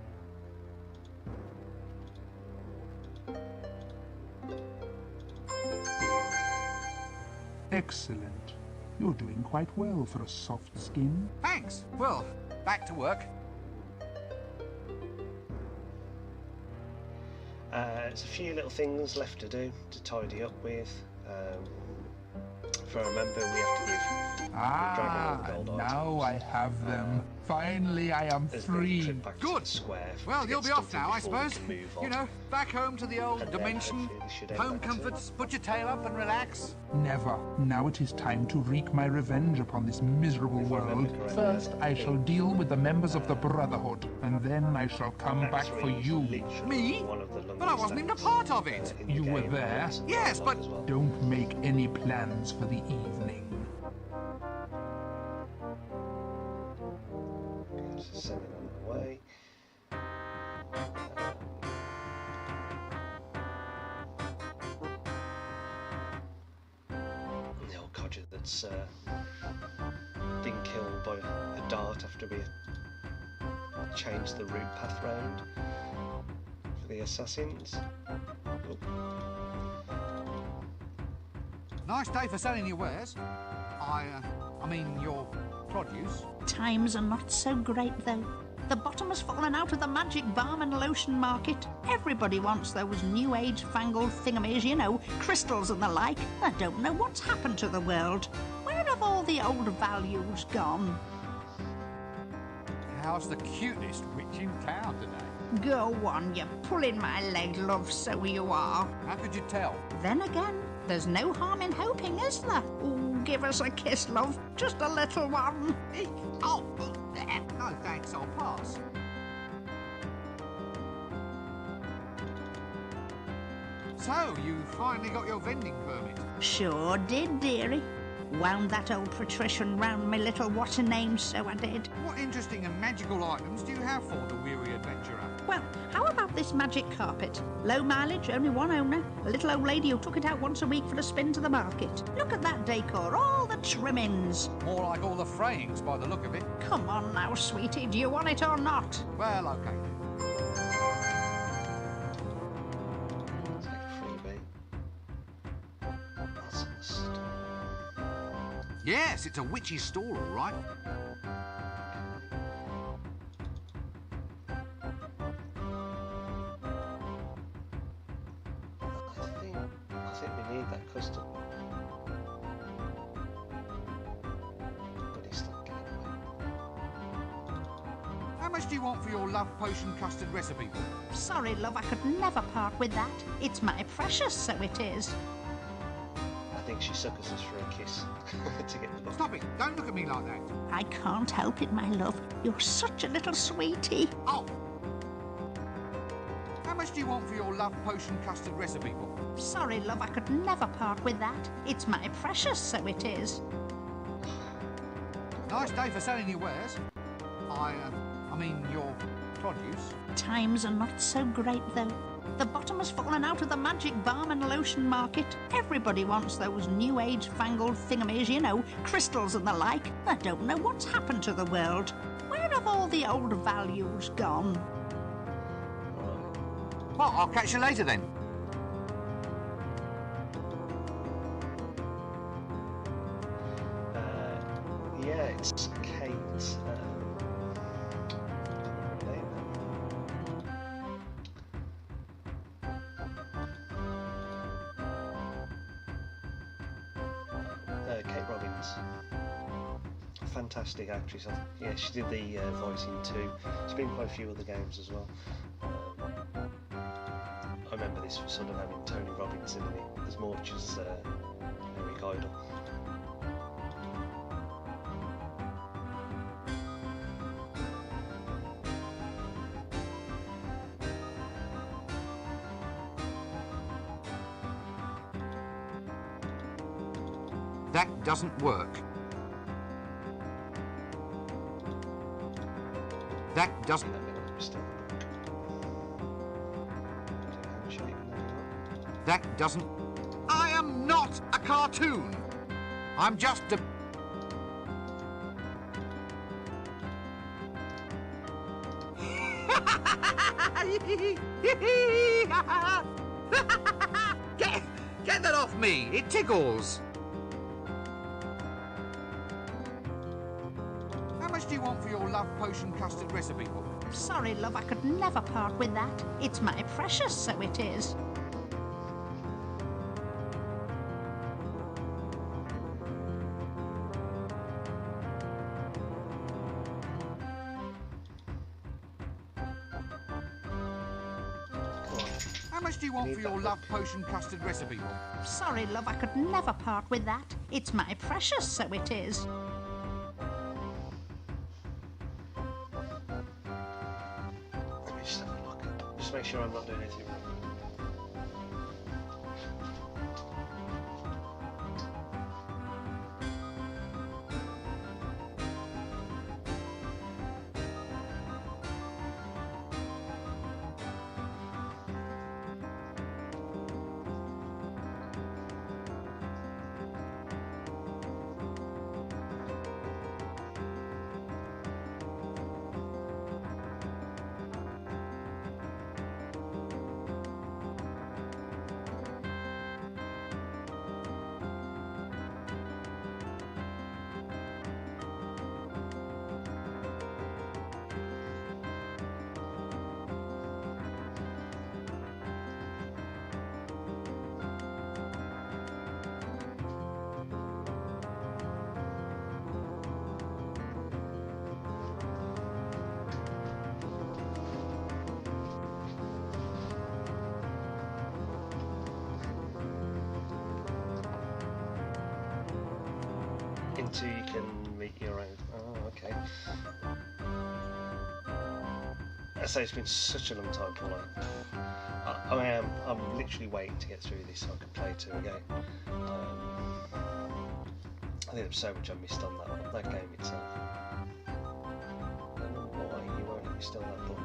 Excellent. You're doing quite well for a soft skin. Thanks. Well, back to work. There's a few little things left to do to tidy up with. If I remember, we have to give the dragon all the gold now I have them. Finally, I am there's free. a trip back to Good. the square Well, to you'll get be off stuff in now, I before we suppose. can move on. You know, back home to the old And then dimension. hopefully this should end Home better. comforts, put your tail up and relax. Never. Now it is time to wreak my revenge upon this miserable If I remember world. correctly, First, I shall deal with the members of the Brotherhood, and then I shall come That back was for really you. literally Me? one of the But I wasn't even a longest part of acts, it. in the You were game. there? It's Yes, dialogue but- as well. Don't make any plans for the evening. Just send it on the way. The old codger that's been killed by a dart after we changed the route path round for the assassins. Oh, Nice day for selling your wares. I mean your produce. Times are not so great, though. The bottom has fallen out of the magic balm and lotion market. Everybody wants those new age fangled thingamies, you know, crystals and the like. I don't know what's happened to the world. Where have all the old values gone? How's the cutest witch in town today? Go on, you're pulling my leg, love, so you are. How could you tell? Then again, there's no harm in hoping, is there? Ooh, give us a kiss, love. Just a little one. Eek. Oh, no thanks, I'll pass. So, you finally got your vending permit? Sure did, dearie. Wound that old patrician round my little what-a-name, so I did. What interesting and magical items do you have for the weary adventurer? Well, how about this magic carpet? Low mileage, only one owner. A little old lady who took it out once a week for a spin to the market. Look at that decor, all the trimmings. More like all the frayings by the look of it. Come on now, sweetie, do you want it or not? Well, okay. take a freebie. That's a store. Yes, it's a witch's stall, all right. I think we need that custom. But he's still getting away. How much do you want for your love potion custard recipe book? Sorry, love, I could never part with that. It's my precious, so it is. I think she suckers us for a kiss to get the book. Stop it! Don't look at me like that. I can't help it, my love. You're such a little sweetie. Oh! How much do you want for your love potion custard recipe book? Sorry, love, I could never part with that. It's my precious, so it is. Nice day for selling your wares. I mean your produce. Times are not so great, though. The bottom has fallen out of the magic balm and lotion market. Everybody wants those new age fangled thingamies, you know, crystals and the like. I don't know what's happened to the world. Where have all the old values gone? Well, I'll catch you later then. Yeah, it's Kate. Kate Robbins. Fantastic actress. Yeah, she did the voice in 2. She's been in quite a few other games as well. I remember this was sort of having Tony Robbins in it as much as Eric Idle. doesn't work. That doesn't... That doesn't... I am not a cartoon! I'm just a... Get that off me! It tickles! How much do you want for your love potion custard recipe book? Sorry, love, I could never part with that. It's my precious, so it is. How much do you want for your love potion custard recipe book? Sorry, love, I could never part with that. It's my precious, so it is. Let me just have a look. Just make sure I'm not doing anything wrong. Until you can meet your own. Oh, okay. I say it's been such a long time, Paula. I'm literally waiting to get through this so I can play 2 again. I think there's so much I missed on that game itself. I don't know why you won't let me steal that book.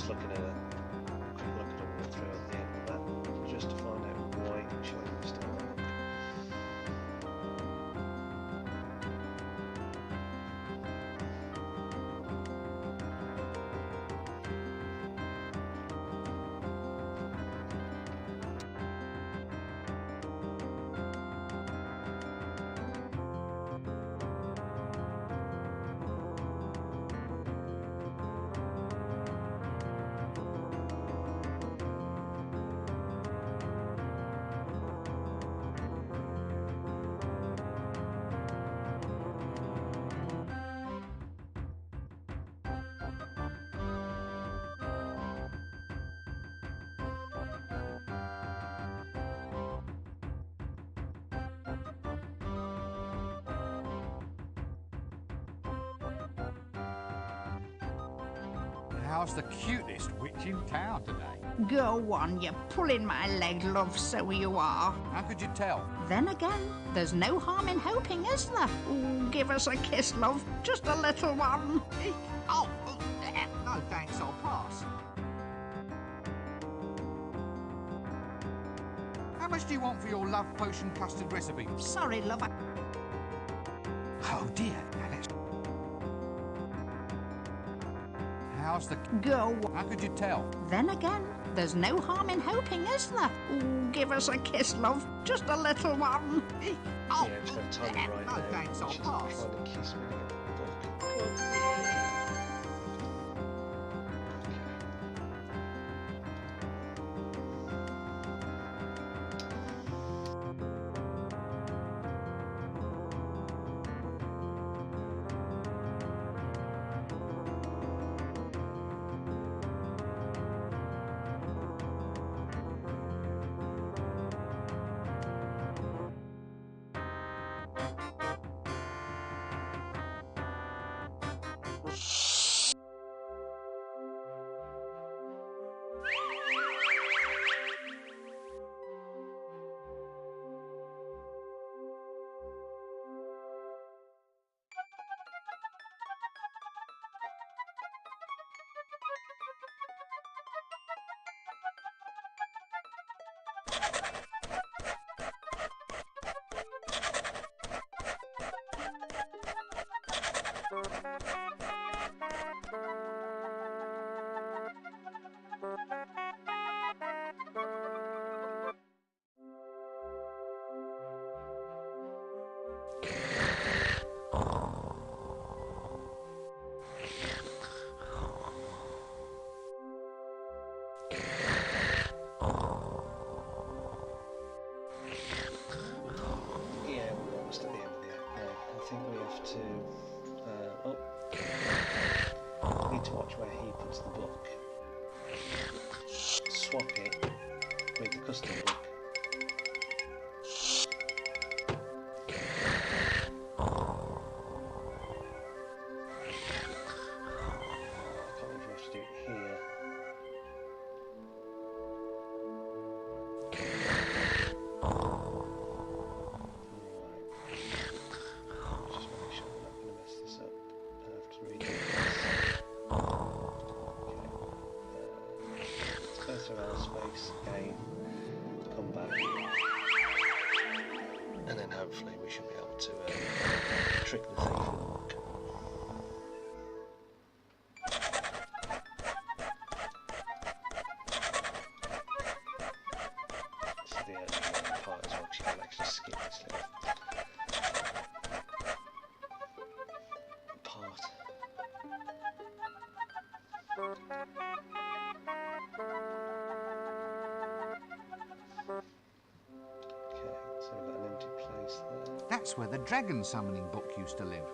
Looking at it, look at all the way through at the end of that, just to find out why she was doing that. How's the cutest witch in town today? Go on, you're pulling my leg, love, so you are. How could you tell? Then again, there's no harm in hoping, is there? Ooh, give us a kiss, love, just a little one. Eek. Oh, no thanks, I'll pass. How much do you want for your love potion custard recipe? Sorry, love, Oh dear, now let's... How's the... Go. How could you tell? Then again, there's no harm in hoping, is there? Ooh, give us a kiss, love, just a little one. Eek. Oh, Yeah, just have time right no now. thanks, I'll She's pass. trying to kiss me to get the book. Come on. read the custom book. And then hopefully we should be able to trick the thief with the book. This is the only part as well, because you can't actually skip this little part. That's where the dragon summoning book used to live.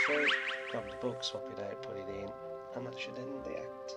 Okay, grab the book, swap it out, put it in, and that should end the act.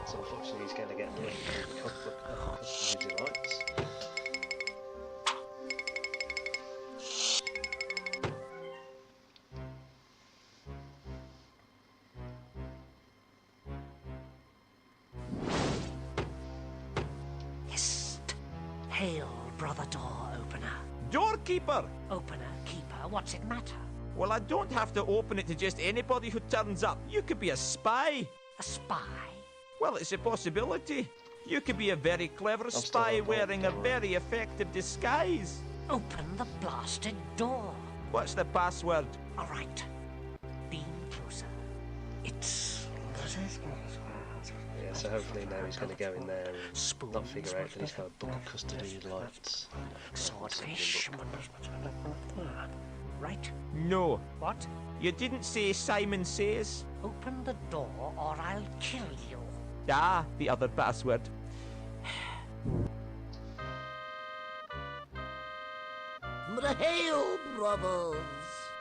So unfortunately he's going to get the cookbook of custom delights. Hist! Hail, brother door opener. Doorkeeper! Opener, keeper, what's it matter? Well, I don't have to open it to just anybody who turns up. You could be a spy. A spy? Well, it's a possibility. You could be a very clever spy wearing a very effective disguise. Open the blasted door. What's the password? All right. Lean closer. It's... Yeah, so hopefully now he's going to go in there and not figure out that he's got a book of custody lights. Swordfish. Right? No. What? You didn't say Simon Says. Open the door or I'll kill you. Ah, the other password. Hail, brothers!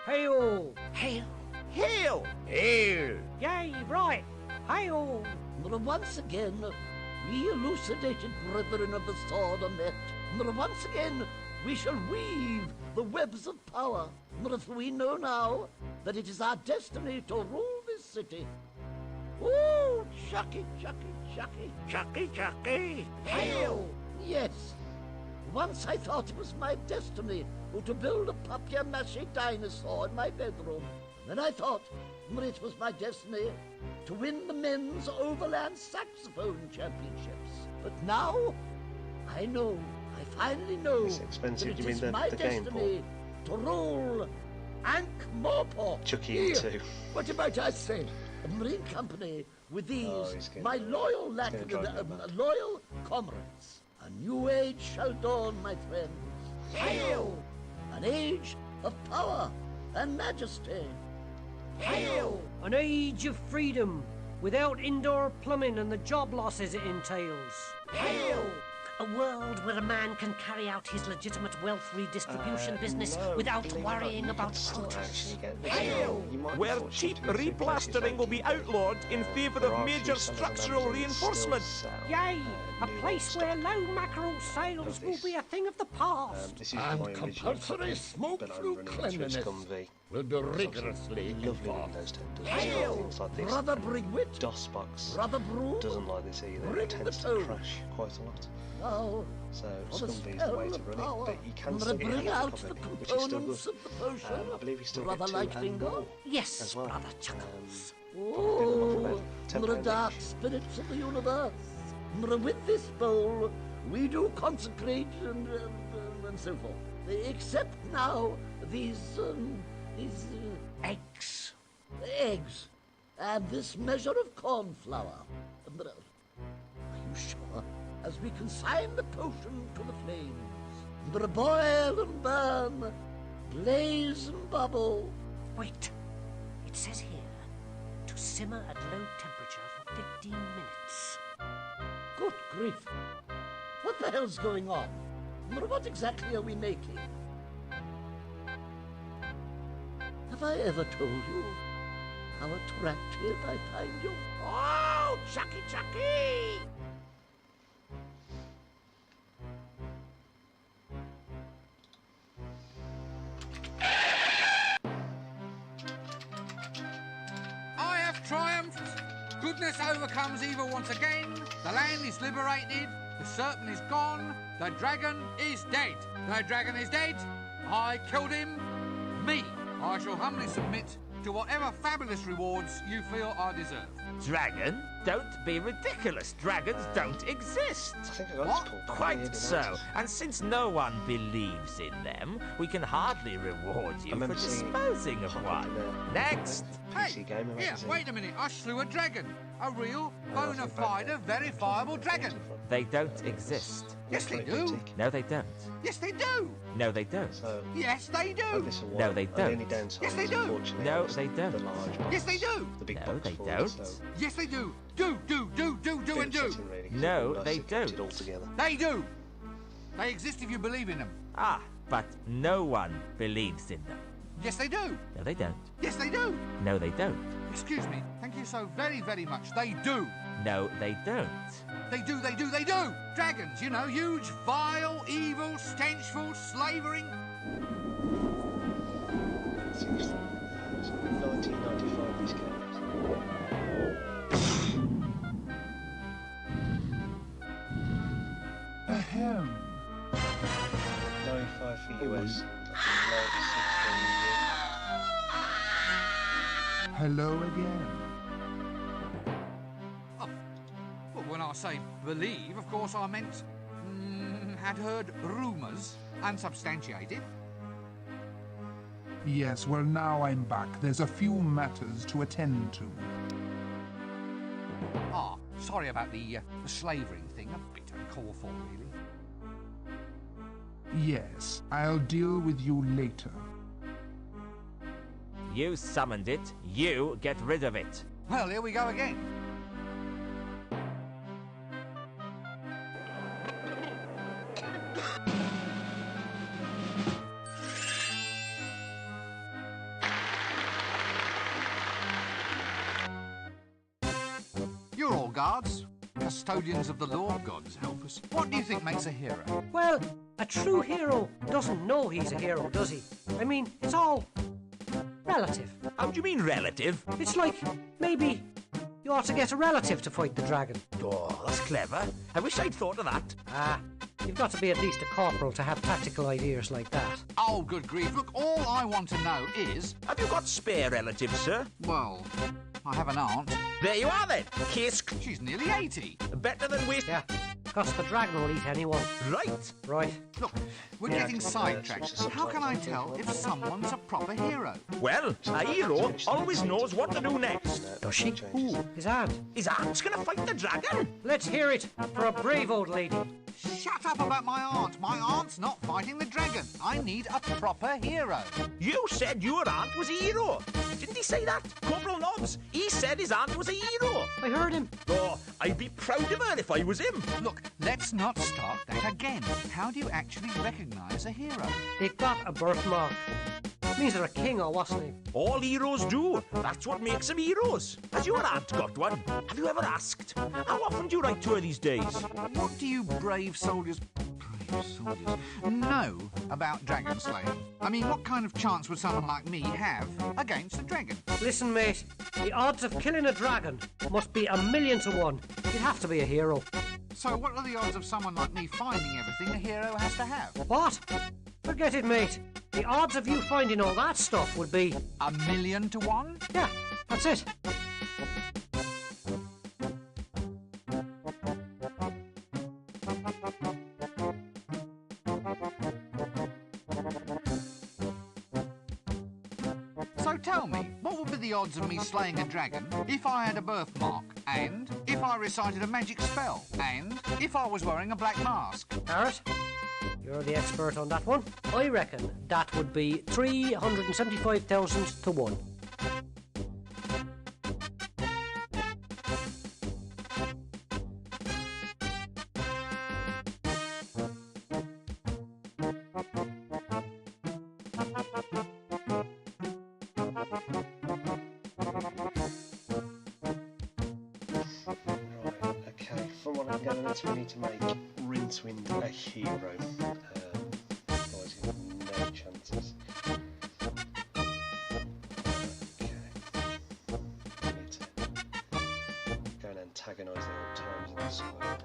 Hail! Hail! Hail! Hail! Yay, right! Hail! Once again, we elucidated brethren of the sword are met. Once again, we shall weave the webs of power. For we know now that it is our destiny to rule this city. Oh, Chucky, Chucky, Chucky, Chucky, Chucky! Hail! Yes. Once I thought it was my destiny to build a papier-mâché dinosaur in my bedroom. Then I thought it was my destiny to win the men's overland saxophone championships. But now, I know, I finally know It's expensive. that You it mean is my the game destiny to rule Ankh-Morpork. Chucky into. What about I say? A marine company with these, my loyal loyal comrades. A new age shall dawn, my friends. Hail! An age of power and majesty. Hail! An age of freedom, without indoor plumbing and the job losses it entails. Hail! A world where a man can carry out his legitimate wealth redistribution business without worrying about quotas. Where cheap replastering will be outlawed in favour of major structural reinforcement. Yay! A place where low mackerel sales will be a thing of the past. This is my original compulsory copy, smoke but I'm through running it through cleanliness. Scumv. will be rigorously Lovely enforced. Windows 10 doesn't Hail, things like this. Brother Brigwit, DOSBox Brother Broom, doesn't like this either. bring It tends the to tone. crash quite a lot. now So for the Scumby is the way to spell run of it, but you can I'm still gonna get bring a out look the of it, which is still good. components of the potion. I believe you still Brother get 2 and Lightfinger. more Yes, as well. Brother Chuckles. Oh, £10 the dark each. spirits of the universe. With this bowl, we do consecrate and so forth. Except now, these Eggs. eggs, and this measure of corn flour. Are you sure? As we consign the potion to the flames, boil and burn, blaze and bubble. Wait. It says here to simmer at low temperature for 15 minutes. Good grief! What the hell's going on? What exactly are we making? Have I ever told you how attractive I find you? Oh, Chucky Chucky! I have triumphed. Goodness overcomes evil once again. The land is liberated. The serpent is gone. The dragon is dead. The dragon is dead. I killed him. Me. I shall humbly submit to whatever fabulous rewards you feel I deserve. Dragon? Don't be ridiculous. Dragons don't exist. I think I got What? this called Quite so. And since no one believes in them, we can hardly reward you for remember seeing disposing of pop one. up in a Next. PC Gamer Here, magazine. wait a minute. I slew a dragon. A real, I bona think fide, that- verifiable dragon. They don't exist. Yes, they do. Boutique. No, they don't. Yes, they do. No, they don't. So, Yes, they like do. this a while. No, they And the only don't. downside Yes, they is, do. unfortunately, No, was they don't. The large ones. Yes, they do. The big No, box they for don't. So Yes, they do. Do, and do. upsetting, really, 'cause No, it would they have kept it don't. all together. They do. They exist if you believe in them. Ah, but no one believes in them. Yes, they do. No, they don't. Yes, they do. No, they don't. Excuse me. Thank you so very, very much. They do. No, they don't. They do. Dragons, you know, huge, vile, evil, stenchful, slavering. It's 1995 this game. Ahem. 95 for US. Hello again. Oh, well, when I say believe, of course I meant had heard rumours, unsubstantiated. Yes, well now I'm back. There's a few matters to attend to. Ah, sorry about the slavering thing. A bit uncalled for, really. Yes, I'll deal with you later. You summoned it. You get rid of it. Well, here we go again. You're all guards, custodians of the law. Gods help us. What do you think makes a hero? Well, a true hero doesn't know he's a hero, does he? I mean, it's all relative. How do you mean relative? It's like maybe you ought to get a relative to fight the dragon. Oh, that's clever. I wish I'd thought of that. Ah, you've got to be at least a corporal to have tactical ideas like that. Oh, good grief. Look, all I want to know is... Have you got spare relatives, sir? Well, I have an aunt. There you are then. Kiss. She's nearly 80. Better than waste. Yeah, because the dragon will eat anyone. Right. Right. Look, we're Yeah, getting sidetracked. How can I tell if someone's a proper hero? Well, a hero always knows what to do next. Does she? Ooh, his aunt. His aunt's gonna fight the dragon. Let's hear it for a brave old lady. Shut up about my aunt. My aunt's not fighting the dragon. I need a proper hero. You said your aunt was a hero. Didn't he say that? Corporal Nobbs, he said his aunt was a hero. I heard him. Oh, I'd be proud of her if I was him. Look, let's not start that again. How do you actually recognise a hero? They've got a birthmark. Means they're a king or what's name. All heroes do. That's what makes them heroes. Has your aunt got one? Have you ever asked? How often do you write to her these days? What do you brave soldiers... soldiers know about dragon slaying? I mean, what kind of chance would someone like me have against a dragon? Listen, mate, the odds of killing a dragon must be 1,000,000 to 1. You'd have to be a hero. So what are the odds of someone like me finding everything a hero has to have? What? Forget it, mate. The odds of you finding all that stuff would be... 1,000,000 to 1? Yeah, that's it. So tell me, what would be the odds of me slaying a dragon if I had a birthmark, and if I recited a magic spell, and if I was wearing a black mask? Garrett, you're the expert on that one. I reckon that would be 375,000 to 1. We need to make Rincewind a hero. Otherwise he's got no chances. Okay. We need to go and antagonise the old times in the square.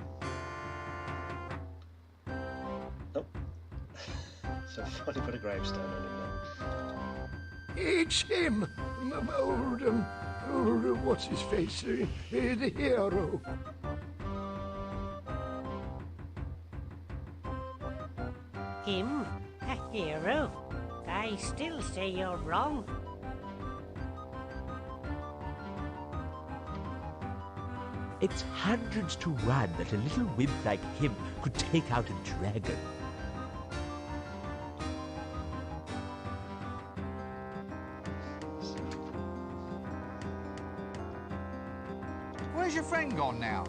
Oh. So finally put a gravestone on him now. It's him! What's his face? The hero. Him? A hero? I still say you're wrong. It's hundreds to 1 that a little wimp like him could take out a dragon. Where's your friend gone now?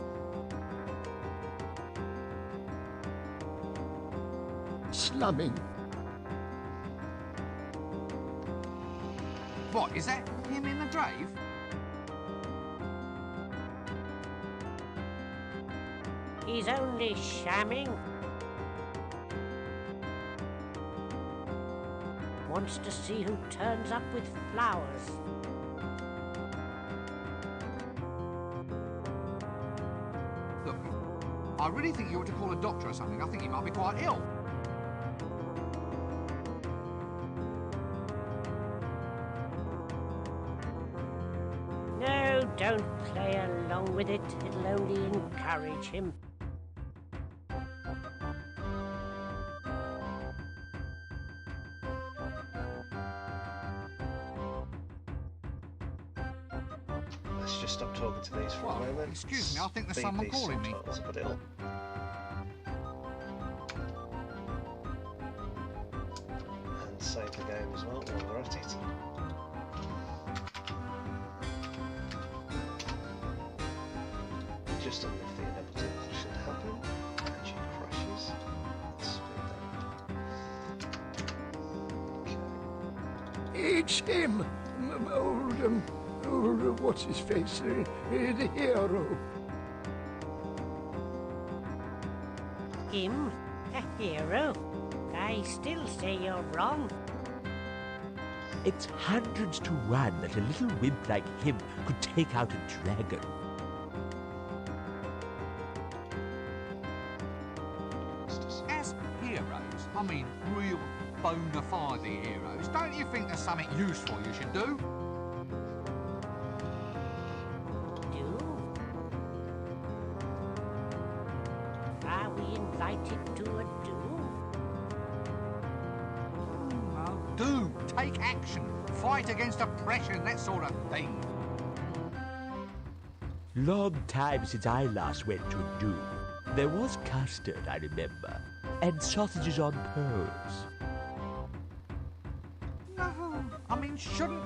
Slumming. What, is that him in the grave? He's only shamming. Wants to see who turns up with flowers. Look, I really think you ought to call a doctor or something. I think he might be quite ill. No, don't play along with it. It'll only encourage him. Let's just stop talking to these for a moment. Excuse me, I think there's Beat someone these calling me. subtitles a bit ill. And save the game as well while we're at it. Just on if the inevitable should happen. And she crashes. Let's speed that. Okay. It's him! What's his face? The hero. Him? A hero? I still say you're wrong. It's hundreds to 1 that a little wimp like him could take out a dragon. As heroes, I mean real bona fide heroes, don't you think there's something useful you should do? Do? Are we invited to a do? Well, do. Take action. Fight against oppression, that sort of thing. Long time since I last went to a do. There was custard, I remember, and sausages on pearls. No, I mean, shouldn't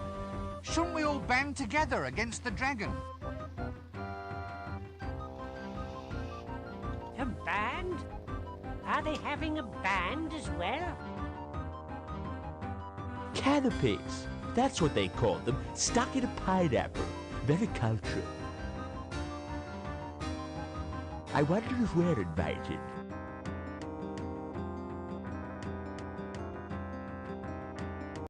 we all band together against the dragon? A band? Are they having a band as well? Canopies, that's what they call them, stuck in a pineapple. Very cultural. I wonder if we're invited.